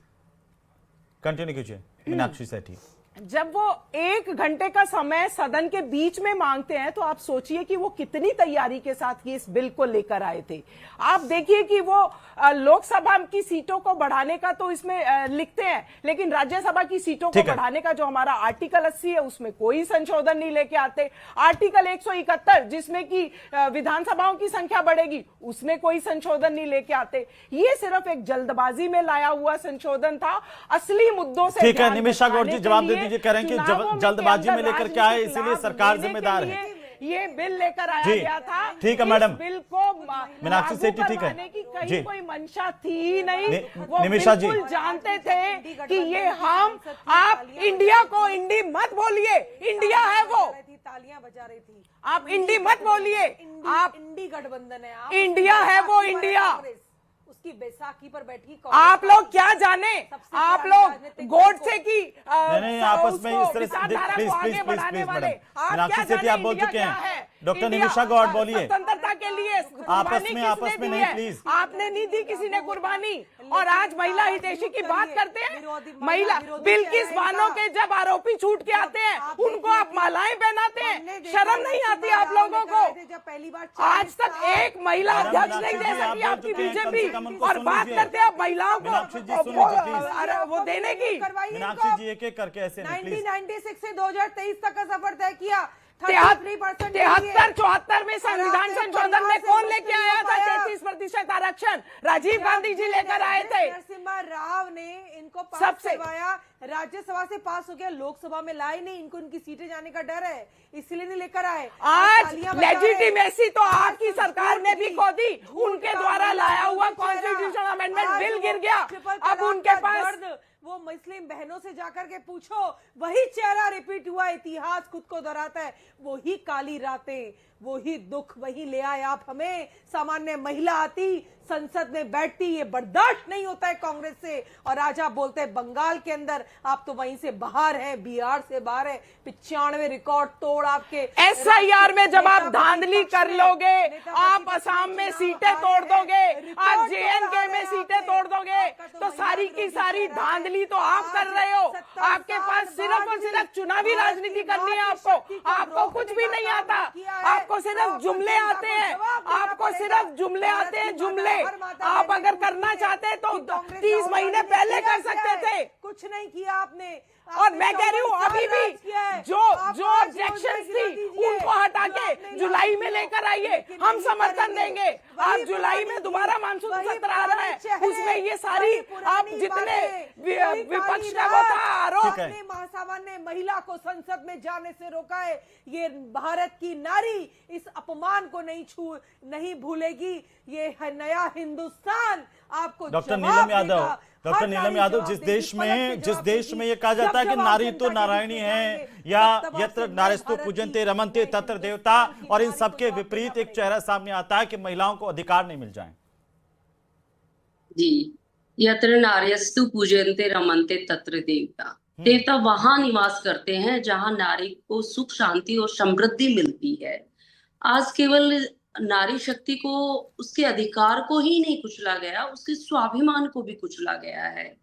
C: कंटिन्यू कीजिए। मीनाक्षी सेठी,
D: जब वो 1 घंटे का समय सदन के बीच में मांगते हैं तो आप सोचिए कि वो कितनी तैयारी के साथ ये इस बिल को लेकर आए थे। आप देखिए कि वो लोकसभा की सीटों को बढ़ाने का तो इसमें लिखते हैं, लेकिन राज्यसभा की सीटों को बढ़ाने का जो हमारा आर्टिकल 80 है उसमें कोई संशोधन नहीं लेके आते। आर्टिकल 171 जिसमें कि विधानसभाओं की संख्या बढ़ेगी, उसमें कोई संशोधन नहीं लेके आते। ये सिर्फ एक जल्दबाजी में लाया हुआ संशोधन था। असली मुद्दों से
C: ठीक है निमिषा गौड़ जी, जवाब दे दीजिए। कह रहे हैं कि जल्दबाजी में लेकर क्या है, इसीलिए सरकार जिम्मेदार है।
D: ये बिल लेकर आया गया था।
C: ठीक है मैडम,
D: बिल को
C: मीनाक्षी सेठी, ठीक है
D: की कहीं कोई मंशा थी ही नहीं। वो
C: निमिषा जी
D: बिल्कुल जानते थे कि ये हम, आप इंडिया को इंडी मत बोलिए, इंडिया है वो,
E: तालियां बजा रही थी।
D: आप इंडी मत बोलिए, आप
E: इंडी गठबंधन है,
D: इंडिया है वो, इंडिया
E: उसकी बैसाखी पर बैठी।
D: आप लोग क्या जाने, आप लोग गोडसे की
C: नहीं आपस में इस तरह से, प्लीज मैडम, मीनाक्षी सेठी आप बोल चुके हैं। डॉक्टर निमिषा गौड़ बोलिए।
D: स्वतंत्रता के लिए
C: आपस में नहीं, प्लीज।
D: आपने नहीं दी, किसी ने कुर्बानी, और आज महिला हितैषी की बात करते हैं। महिला बिल्किस बानो के जब आरोपी छूट के आते हैं उनको आप मालाएं पहनाते हैं, शर्म नहीं आती आप लोगों को? आज तक एक महिला अध्यक्ष नहीं दे सकी आपकी बीजेपी, और बात करते हैं महिलाओं को वो देने की।
C: मीनाक्षी जी एक एक करके ऐसे
E: 1996 से 2023 तक का सफर तय किया।
D: 73-74 में संविधान संशोधन में कौन लेके आया था 33% आरक्षण? राजीव गांधी जी लेकर आए थे।
E: नरसिम्हा राव ने इनको पास करवाया, राज्यसभा से पास हो गया, लोकसभा में लाए नहीं, इनको इनकी सीटें जाने का डर है, इसलिए नहीं लेकर आए।
D: आज लेजिटिमेसी तो आपकी सरकार ने भी खो दी, उनके द्वारा लाया हुआ कॉन्स्टिट्यूशन अमेंडमेंट बिल गिर गया। अब उनके पास
E: वो मुस्लिम बहनों से जाकर के पूछो, वही चेहरा रिपीट हुआ, इतिहास खुद को दोहराता है, वही काली रातें, वही दुख, वही ले आए आप हमें। सामान्य महिला आती, संसद में बैठती, ये बर्दाश्त नहीं होता है कांग्रेस से, और आज आप बोलते हैं बंगाल के अंदर, आप तो वहीं से बाहर हैं, बिहार से बाहर है। 95 रिकॉर्ड तोड़ आपके
D: SIR में जब आप धांधली कर लोगे, आप असम में सीटें तोड़ दोगे, आप JNK में सीटें तोड़ दोगे, तो सारी की सारी धांधली तो आप कर रहे हो। आपके पास सिर्फ और सिर्फ चुनावी राजनीति करनी है। आपको कुछ भी नहीं आता, आपको सिर्फ जुमले आते हैं, आपको सिर्फ जुमले आते हैं, जुमले। आप अगर करना चाहते तो 30 महीने पहले कर सकते थे।
E: कुछ नहीं किया आपने।
D: और मैं कह रही हूँ अभी भी जो ऑब्जेक्शंस थी उनको हटा के जुलाई में लेकर आइए, हम समर्थन देंगे। आप जुलाई में दोबारा मानसून सत्र आ रहा है, उसमें ये सारी आप जितने विपक्ष का वो था आरोप,
E: महासामान्य महिला को संसद में जाने से रोका है। ये भारत की नारी इस अपमान को नहीं भूलेगी। ये है नया हिंदुस्तान, आपको
C: डॉक्टर नीलम यादव, डॉक्टर नीलम यादव, जिस देश में ये कहा जाता है कि नारी तो नारायणी है, या यत्र नारीस्तु पूजन्ते रमन्ते तत्र देवता, और इन सबके विपरीत एक चेहरा सामने आता है कि महिलाओं को अधिकार नहीं मिल जाए।
F: जी, यत्र नार्यस्तु पूजन्ते रमन्ते तत्र देवता। देवता वहां निवास करते हैं जहां नारी को सुख, शांति और समृद्धि मिलती है। आज केवल नारी शक्ति को, उसके अधिकार को ही नहीं कुचला गया, उसके स्वाभिमान को भी कुचला गया है।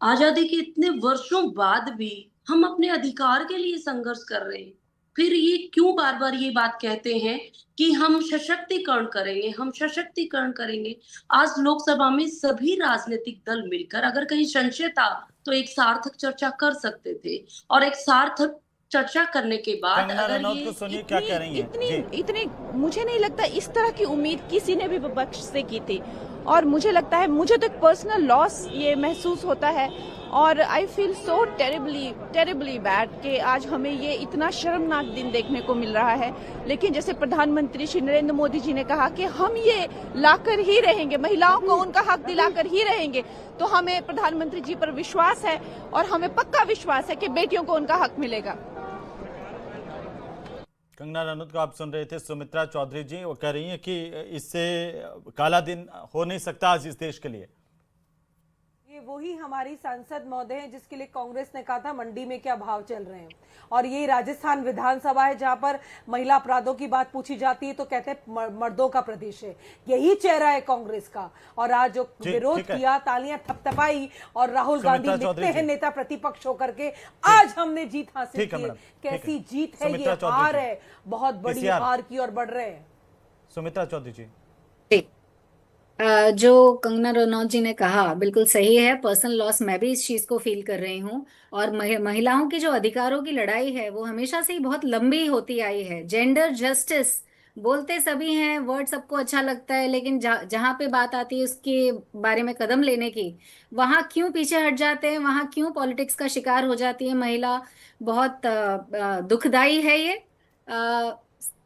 F: आजादी के इतने वर्षों बाद भी हम अपने अधिकार के लिए संघर्ष कर रहे हैं। फिर ये क्यों बार बार ये बात कहते हैं कि हम सशक्तिकरण करेंगे, हम सशक्तिकरण करेंगे। आज लोकसभा में सभी राजनीतिक दल मिलकर अगर कहीं संशय था तो एक सार्थक चर्चा कर सकते थे, और एक सार्थक चर्चा करने के बाद अगर ये
C: सुनिए क्या कह रही हैं।
R: इतनी मुझे नहीं लगता इस तरह की उम्मीद किसी ने भी विपक्ष से की थी, और मुझे लगता है, मुझे तो एक पर्सनल लॉस ये महसूस होता है, और I feel so terribly bad कि आज हमें ये इतना शर्मनाक दिन देखने को मिल रहा है। लेकिन जैसे प्रधानमंत्री श्री नरेंद्र मोदी जी ने कहा कि हम ये लाकर ही रहेंगे, महिलाओं को उनका हक दिलाकर ही रहेंगे, तो हमें प्रधानमंत्री जी पर विश्वास है, और हमें पक्का विश्वास है कि बेटियों को उनका हक मिलेगा।
C: कंगना रनौत को आप सुन रहे थे। सुमित्रा चौधरी जी वो कह रही हैं कि इससे काला दिन हो नहीं सकता आज इस देश के लिए।
E: ये वही हमारी सांसद महोदय हैं जिसके लिए कांग्रेस ने कहा था मंडी में क्या भाव चल रहे हैं, और ये राजस्थान विधानसभा है जहां पर महिला अपराधों की बात पूछी जाती है तो कहते हैं मर्दों का प्रदेश है। यही चेहरा है कांग्रेस का, और आज जो विरोध किया, तालियां थपथपाई, और राहुल गांधी लिखते हैं नेता प्रतिपक्ष होकर के, आज हमने जीत हासिल की। कैसी जीत है ये? हार है, बहुत बड़ी हार की ओर बढ़ रहे हैं।
C: सुमित्रा चौधरी जी,
I: जो कंगना रनौत जी ने कहा बिल्कुल सही है। पर्सनल लॉस मैं भी इस चीज को फील कर रही हूँ, और महिलाओं की जो अधिकारों की लड़ाई है वो हमेशा से ही बहुत लंबी होती आई है। जेंडर जस्टिस बोलते सभी हैं, वर्ड सबको अच्छा लगता है, लेकिन जहाँ पे बात आती है उसके बारे में कदम लेने की, वहाँ क्यों पीछे हट जाते हैं, वहाँ क्यों पॉलिटिक्स का शिकार हो जाती है महिला। बहुत दुखदाई है ये।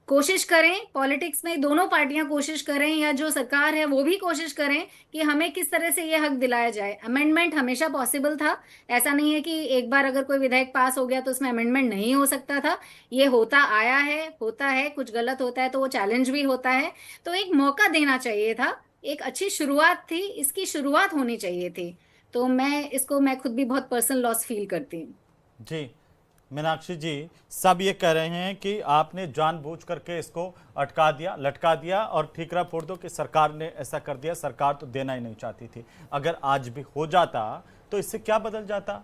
I: कोशिश करें, पॉलिटिक्स में दोनों पार्टियां कोशिश करें, या जो सरकार है वो भी कोशिश करें कि हमें किस तरह से ये हक दिलाया जाए। अमेंडमेंट हमेशा पॉसिबल था, ऐसा नहीं है कि एक बार अगर कोई विधेयक पास हो गया तो उसमें अमेंडमेंट नहीं हो सकता था। ये होता आया है, होता है, कुछ गलत होता है तो वो चैलेंज भी होता है। तो एक मौका देना चाहिए था, एक अच्छी शुरुआत थी, इसकी शुरुआत होनी चाहिए थी। तो मैं खुद भी बहुत पर्सनल लॉस फील करती हूँ।
C: जी मीनाक्षी जी, सब ये कह रहे हैं कि आपने जानबूझ करके इसको अटका दिया, लटका दिया और ठीकरा फोड़ दो कि सरकार ने ऐसा कर दिया, सरकार तो देना ही नहीं चाहती थी। अगर आज भी हो जाता तो इससे क्या बदल जाता,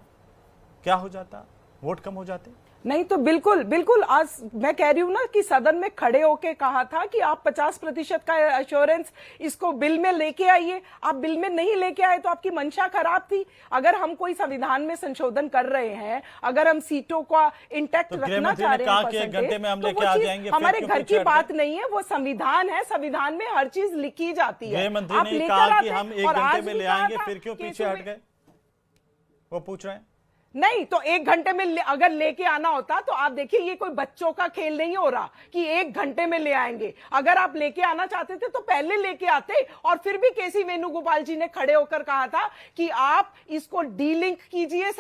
C: क्या हो जाता? वोट कम हो जाते?
D: नहीं तो बिल्कुल आज मैं कह रही हूं ना कि सदन में खड़े होके कहा था कि आप 50% का एश्योरेंस इसको बिल में लेके आइए। आप बिल में नहीं लेके आए तो आपकी मंशा खराब थी। अगर हम कोई संविधान में संशोधन कर रहे हैं, अगर हम सीटों का इंटैक्ट रखना चाह रहे हैं, तो हमारे घर की बात नहीं है, वो संविधान है। संविधान में हर चीज लिखी जाती है।
C: गृह मंत्री ने कहा कि हम 1 घंटे में ले आएंगे, फिर क्यों पीछे हट गए? वो पूछ रहे हैं।
D: नहीं तो 1 घंटे में अगर लेके आना होता तो आप देखिए, ये कोई बच्चों का खेल नहीं हो रहा कि 1 घंटे में ले आएंगे। अगर आप लेके आना चाहते थे तो पहले लेके आते। और फिर भी केसी वेणुगोपाल जी ने खड़े होकर कहा था कि आप इसको डीलिंक कीजिए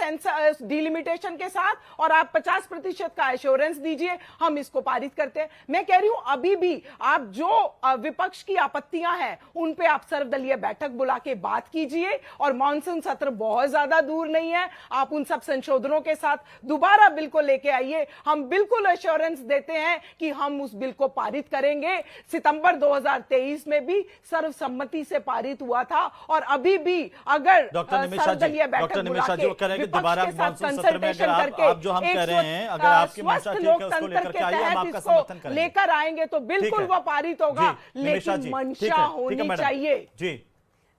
D: डिलिमिटेशन के साथ, और आप 50% का एश्योरेंस दीजिए, हम इसको पारित करते हैं। मैं कह रही हूं अभी भी आप जो विपक्ष की आपत्तियां हैं उन पे आप सर्वदलीय बैठक बुला के बात कीजिए, और मॉनसून सत्र बहुत ज्यादा दूर नहीं है। आप उन सब संशोधनों के साथ दोबारा बिल को लेके आइए। हम बिल्कुल एश्योरेंस देते हैं कि हम उस बिल को पारित करेंगे। सितंबर 2023 में भी सर्वसम्मति से पारित हुआ था, और अभी भी अगर सर्वदलीय बैठक बुला के
C: दोबारा मॉनसून सत्र में अगर आप जो हम कह रहे हैं, अगर आपकी मंशा ठीक है उसको लेकर के आइए, हम आपका समर्थन करेंगे।
D: लेकर आएंगे तो बिल्कुल वो पारित होगा, लेकिन मंशा होनी चाहिए।
C: जी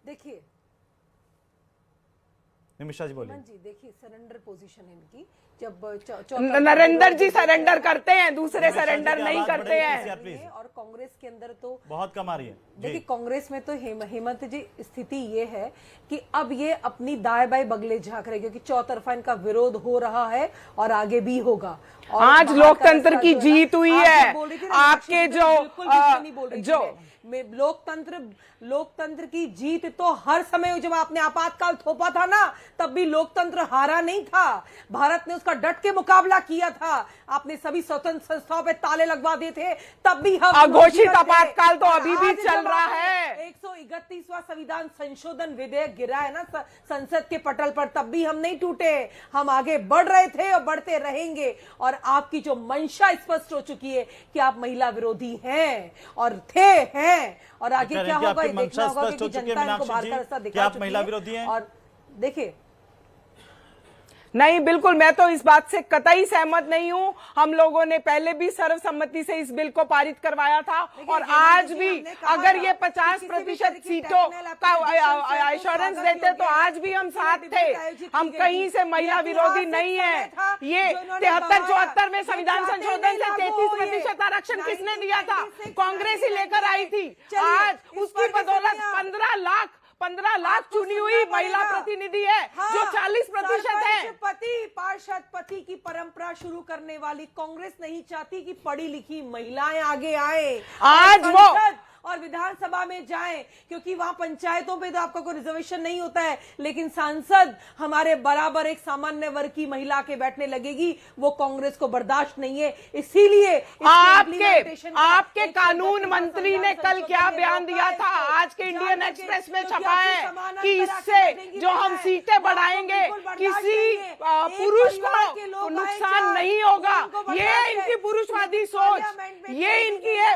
E: देखिए
C: निमिषा जी बोलिए।
E: जी देखिए, सरेंडर पोजीशन है इनकी। जब
D: नरेंद्र जी सरेंडर करते हैं, दूसरे सरेंडर नहीं करते हैं।
E: और कांग्रेस के अंदर तो
C: बहुत कम आ रही है।
E: देखिए कांग्रेस में तो हेमंत जी स्थिति ये है कि अब ये अपनी दाएं बाएं बगले झांक रहे, क्योंकि चौतरफा इनका विरोध हो रहा है और आगे भी होगा।
D: आज लोकतंत्र की जीत हुई है। आपके जो
E: लोकतंत्र की जीत तो हर समय, जब आपने आपातकाल थोपा था ना, तब भी लोकतंत्र हारा नहीं था। भारत ने उसका डट के मुकाबला किया था। आपने सभी स्वतंत्र संस्थाओं पे ताले लगवा दिए थे, तब भी हम
D: अघोषित आपातकाल तो अभी भी चल रहा है।
E: 131वां संविधान संशोधन विधेयक गिरा है ना संसद के पटल पर, तब भी हम नहीं टूटे। हम आगे बढ़ रहे थे और बढ़ते रहेंगे। और आपकी जो मंशा स्पष्ट हो चुकी है कि आप महिला विरोधी हैं और हैं, और आगे क्या होगा ये देखना होगा, क्योंकि जनता इनको बाहर का रास्ता दिखा चुकी है।
C: महिला विरोधी हैं?
E: और देखिए,
D: नहीं, बिल्कुल मैं तो इस बात से कतई सहमत नहीं हूं। हम लोगों ने पहले भी सर्वसम्मति से इस बिल को पारित करवाया था, और आज भी अगर ये 50% सीटों का एश्योरेंस देते तो आज भी हम साथ थे। हम कहीं से महिला विरोधी नहीं है। ये 73-74 में संविधान संशोधन से 33% आरक्षण किसने दिया था? कांग्रेस ही लेकर आई थी। आज उसकी बदौलत 15 लाख चुनी हुई महिला प्रतिनिधि है, जो 40% है।
E: पार्षद पति की परंपरा शुरू करने वाली कांग्रेस नहीं चाहती कि पढ़ी लिखी महिलाएं आगे आए,
D: आज वो
E: और विधानसभा में जाएं, क्योंकि वहां पंचायतों पे तो आपका कोई रिजर्वेशन नहीं होता है, लेकिन सांसद हमारे बराबर एक सामान्य वर्ग की महिला के बैठने लगेगी, वो कांग्रेस को बर्दाश्त नहीं है। इसीलिए
D: आपके कानून मंत्री ने कल क्या बयान दिया था, आज के इंडियन एक्सप्रेस में छपा है कि इससे जो हम सीटें बढ़ाएंगे किसी पुरुष को नुकसान नहीं होगा। ये इनकी पुरुषवादी सोच, ये इनकी है,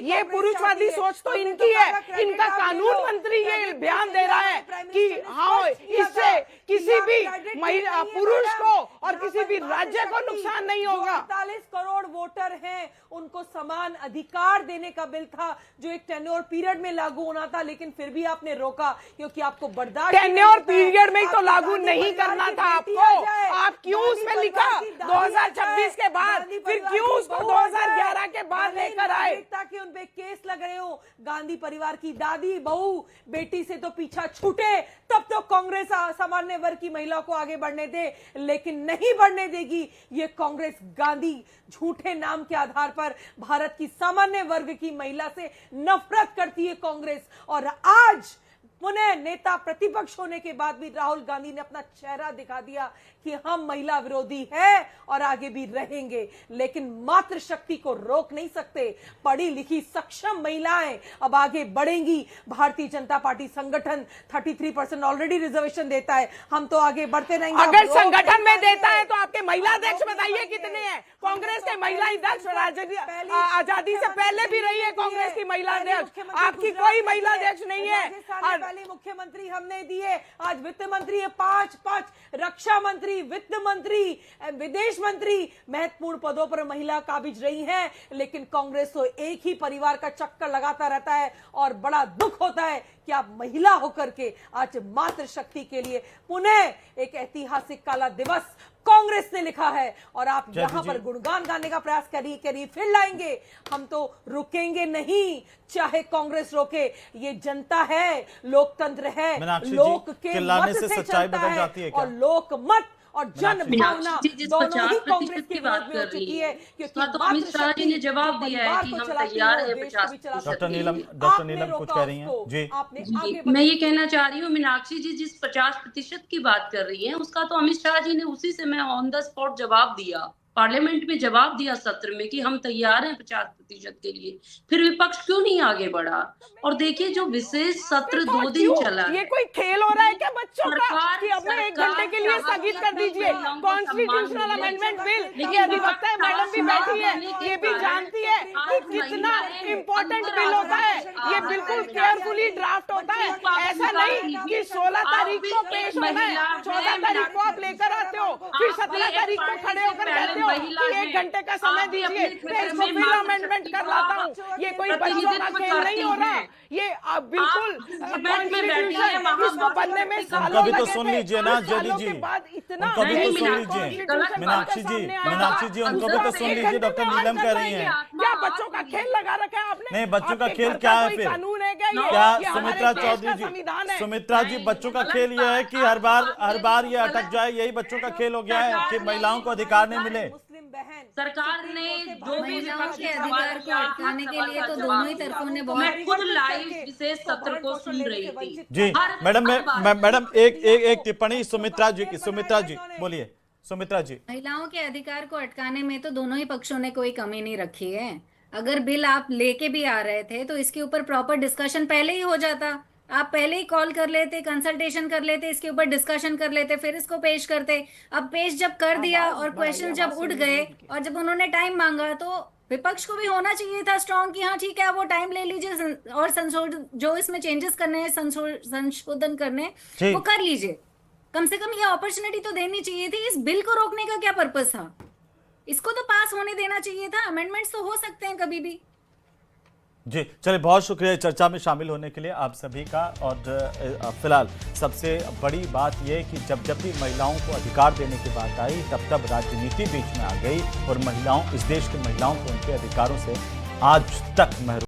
D: ये पुरुषवादी सोच तो इनकी है। इनका कानून मंत्री ये बयान दे रहा है कि हाँ, इससे किसी भी महिला पुरुष को और किसी भी राज्य को नुकसान नहीं होगा।
E: 48 करोड़ वोटर हैं, उनको समान अधिकार देने का बिल था, जो एक टेन्योर पीरियड में लागू होना था, लेकिन फिर भी आपने रोका, क्योंकि आपको बर्दाश्त
D: टेन्योर पीरियड में ही तो लागू नहीं करना था आपको। आप क्यों उसमें लिखा 2026 के बाद, फिर क्यों उसको 2011 के बाद लेकर आए?
E: ताकि उन पे केस लग रहे हो। गांधी परिवार की दादी बहू बेटी से तो पीछा छूटे, तब तो कांग्रेस सामान्य वर्ग की महिलाओं को आगे बढ़ने दे, लेकिन नहीं बढ़ने देगी। ये कांग्रेस गांधी झूठे नाम के आधार पर भारत की सामान्य वर्ग की महिला से नफरत करती है कांग्रेस। और आज पुनः नेता प्रतिपक्ष होने के बाद भी राहुल गांधी ने अपना चेहरा दिखा दिया कि हम महिला विरोधी हैं और आगे भी रहेंगे, लेकिन मातृशक्ति को रोक नहीं सकते। पढ़ी लिखी सक्षम महिलाएं अब आगे बढ़ेंगी। भारतीय जनता पार्टी संगठन 33% ऑलरेडी रिजर्वेशन देता है, हम तो आगे बढ़ते रहेंगे।
D: अगर संगठन में देता है तो आपके महिला अध्यक्ष बताइए कितने हैं? कांग्रेस के महिला अध्यक्ष आजादी से पहले भी रही है कांग्रेस की महिला अध्यक्ष, आपकी कोई महिला अध्यक्ष नहीं है।
E: पहले मुख्यमंत्री हमने दिए, आज वित्त मंत्री है 5 रक्षा मंत्री, वित्त मंत्री, विदेश मंत्री, महत्वपूर्ण पदों पर महिला काबिज रही हैं, लेकिन कांग्रेस तो एक ही परिवार का चक्कर लगाता रहता है। और बड़ा दुख होता है कि आप महिला होकर के आज मातृशक्ति के लिए पुनः एक ऐतिहासिक काला दिवस कांग्रेस ने लिखा है, और आप यहां पर गुणगान गाने का प्रयास करिए, फिर लाएंगे। हम तो रुकेंगे नहीं, चाहे कांग्रेस रोके। ये जनता है, लोकतंत्र है, लोक के मत से
C: सच्चाई
E: चलता
C: बदल जाती है क्या?
E: और लोक मत और जन भावना दोनों ही कांग्रेस की
F: बात कर रही है, उसका तो अमित शाह जी ने जवाब दिया है कि हम तैयार है 50%।
C: डॉक्टर नीलम कुछ कह रही हैं जी।
F: मैं ये कहना चाह रही हूँ, मीनाक्षी जी जिस 50% की बात कर रही हैं, उसका तो अमित शाह जी ने उसी से मैं ऑन द स्पॉट जवाब दिया, पार्लियामेंट में जवाब दिया सत्र में कि हम तैयार हैं 50% के लिए। फिर विपक्ष क्यों नहीं आगे बढ़ा? और देखिए जो विशेष सत्र 2 दिन चला,
D: ये कोई खेल हो रहा है क्या बच्चों का कि अब 1 घंटे के लिए स्थगित कर दीजिए कॉन्स्टिट्यूशनल अमेंडमेंट बिल? ये अधिवक्ता मैडम भी बैठी है, ये भी जानती है कि कितना इम्पोर्टेंट बिल होता है। ये बिल्कुल केयरफुली ड्राफ्ट होता है, ऐसा नहीं कि 16 तारीख को पेश होना है, 14 तारीख को आप लेकर आते हो, फिर 17 तारीख को खड़े होकर कहते हो कि 1 घंटे का समय दीजिए, फिर अमेंडमेंट कर लाता हूँ। ये कोई बच्चों का खेल नहीं हो रहा, ये बिल्कुल इसको बनने में सालों
C: कभी तो सुन लीजिए ना जेडी जी, उनको भी तो सुन लीजिए। मीनाक्षी जी उनको भी तो सुन लीजिए। डॉक्टर नीलम कह रही हैं
D: क्या बच्चों का खेल लगा रखा है आपने?
C: नहीं, बच्चों का खेल क्या है फिर?
D: कानून है
C: क्या सुमित्रा चौधरी जी, सुमित्रा जी, बच्चों का खेल यह है कि हर बार ये अटक जाए, यही बच्चों का खेल हो गया है कि महिलाओं को अधिकार नहीं मिले।
E: मुस्लिम बहन
F: सरकार ने जो भी
I: महिलाओं
F: विपक्षी
I: के
F: सवाल
I: अधिकार को
F: किया,
I: अटकाने के लिए तो
F: सवाल का
I: दोनों ही
F: जवाब
I: तरफों ने
F: दिया।
I: बहुत
F: मैं खुद लाइव विशेष सत्र को सुन रही थी।
C: जी मैडम एक टिप्पणी सुमित्रा जी की। सुमित्रा जी बोलिए। सुमित्रा जी,
I: महिलाओं के अधिकार को अटकाने में तो दोनों ही पक्षों ने कोई कमी नहीं रखी है। अगर बिल आप लेके भी आ रहे थे तो इसके ऊपर प्रॉपर डिस्कशन पहले ही हो जाता। आप पहले ही कॉल कर लेते, कंसल्टेशन कर लेते, इसके ऊपर डिस्कशन कर लेते, फिर इसको पेश करते। अब पेश जब कर दिया और क्वेश्चन जब उठ गए और जब उन्होंने टाइम मांगा तो विपक्ष को भी होना चाहिए था स्ट्रांग कि हाँ ठीक है, वो टाइम ले लीजिए और संशोधन जो इसमें चेंजेस करने हैं, संशोधन करने वो कर लीजिए। कम से कम ये अपॉर्चुनिटी तो देनी चाहिए थी। इस बिल को रोकने का क्या पर्पस था? इसको तो पास होने देना चाहिए था। अमेंडमेंट्स तो हो सकते हैं कभी भी।
C: जी चलिए, बहुत शुक्रिया चर्चा में शामिल होने के लिए आप सभी का। और फिलहाल सबसे बड़ी बात यह कि जब भी महिलाओं को अधिकार देने की बात आई तब राजनीति बीच में आ गई और महिलाओं, इस देश की महिलाओं को उनके अधिकारों से आज तक महरूम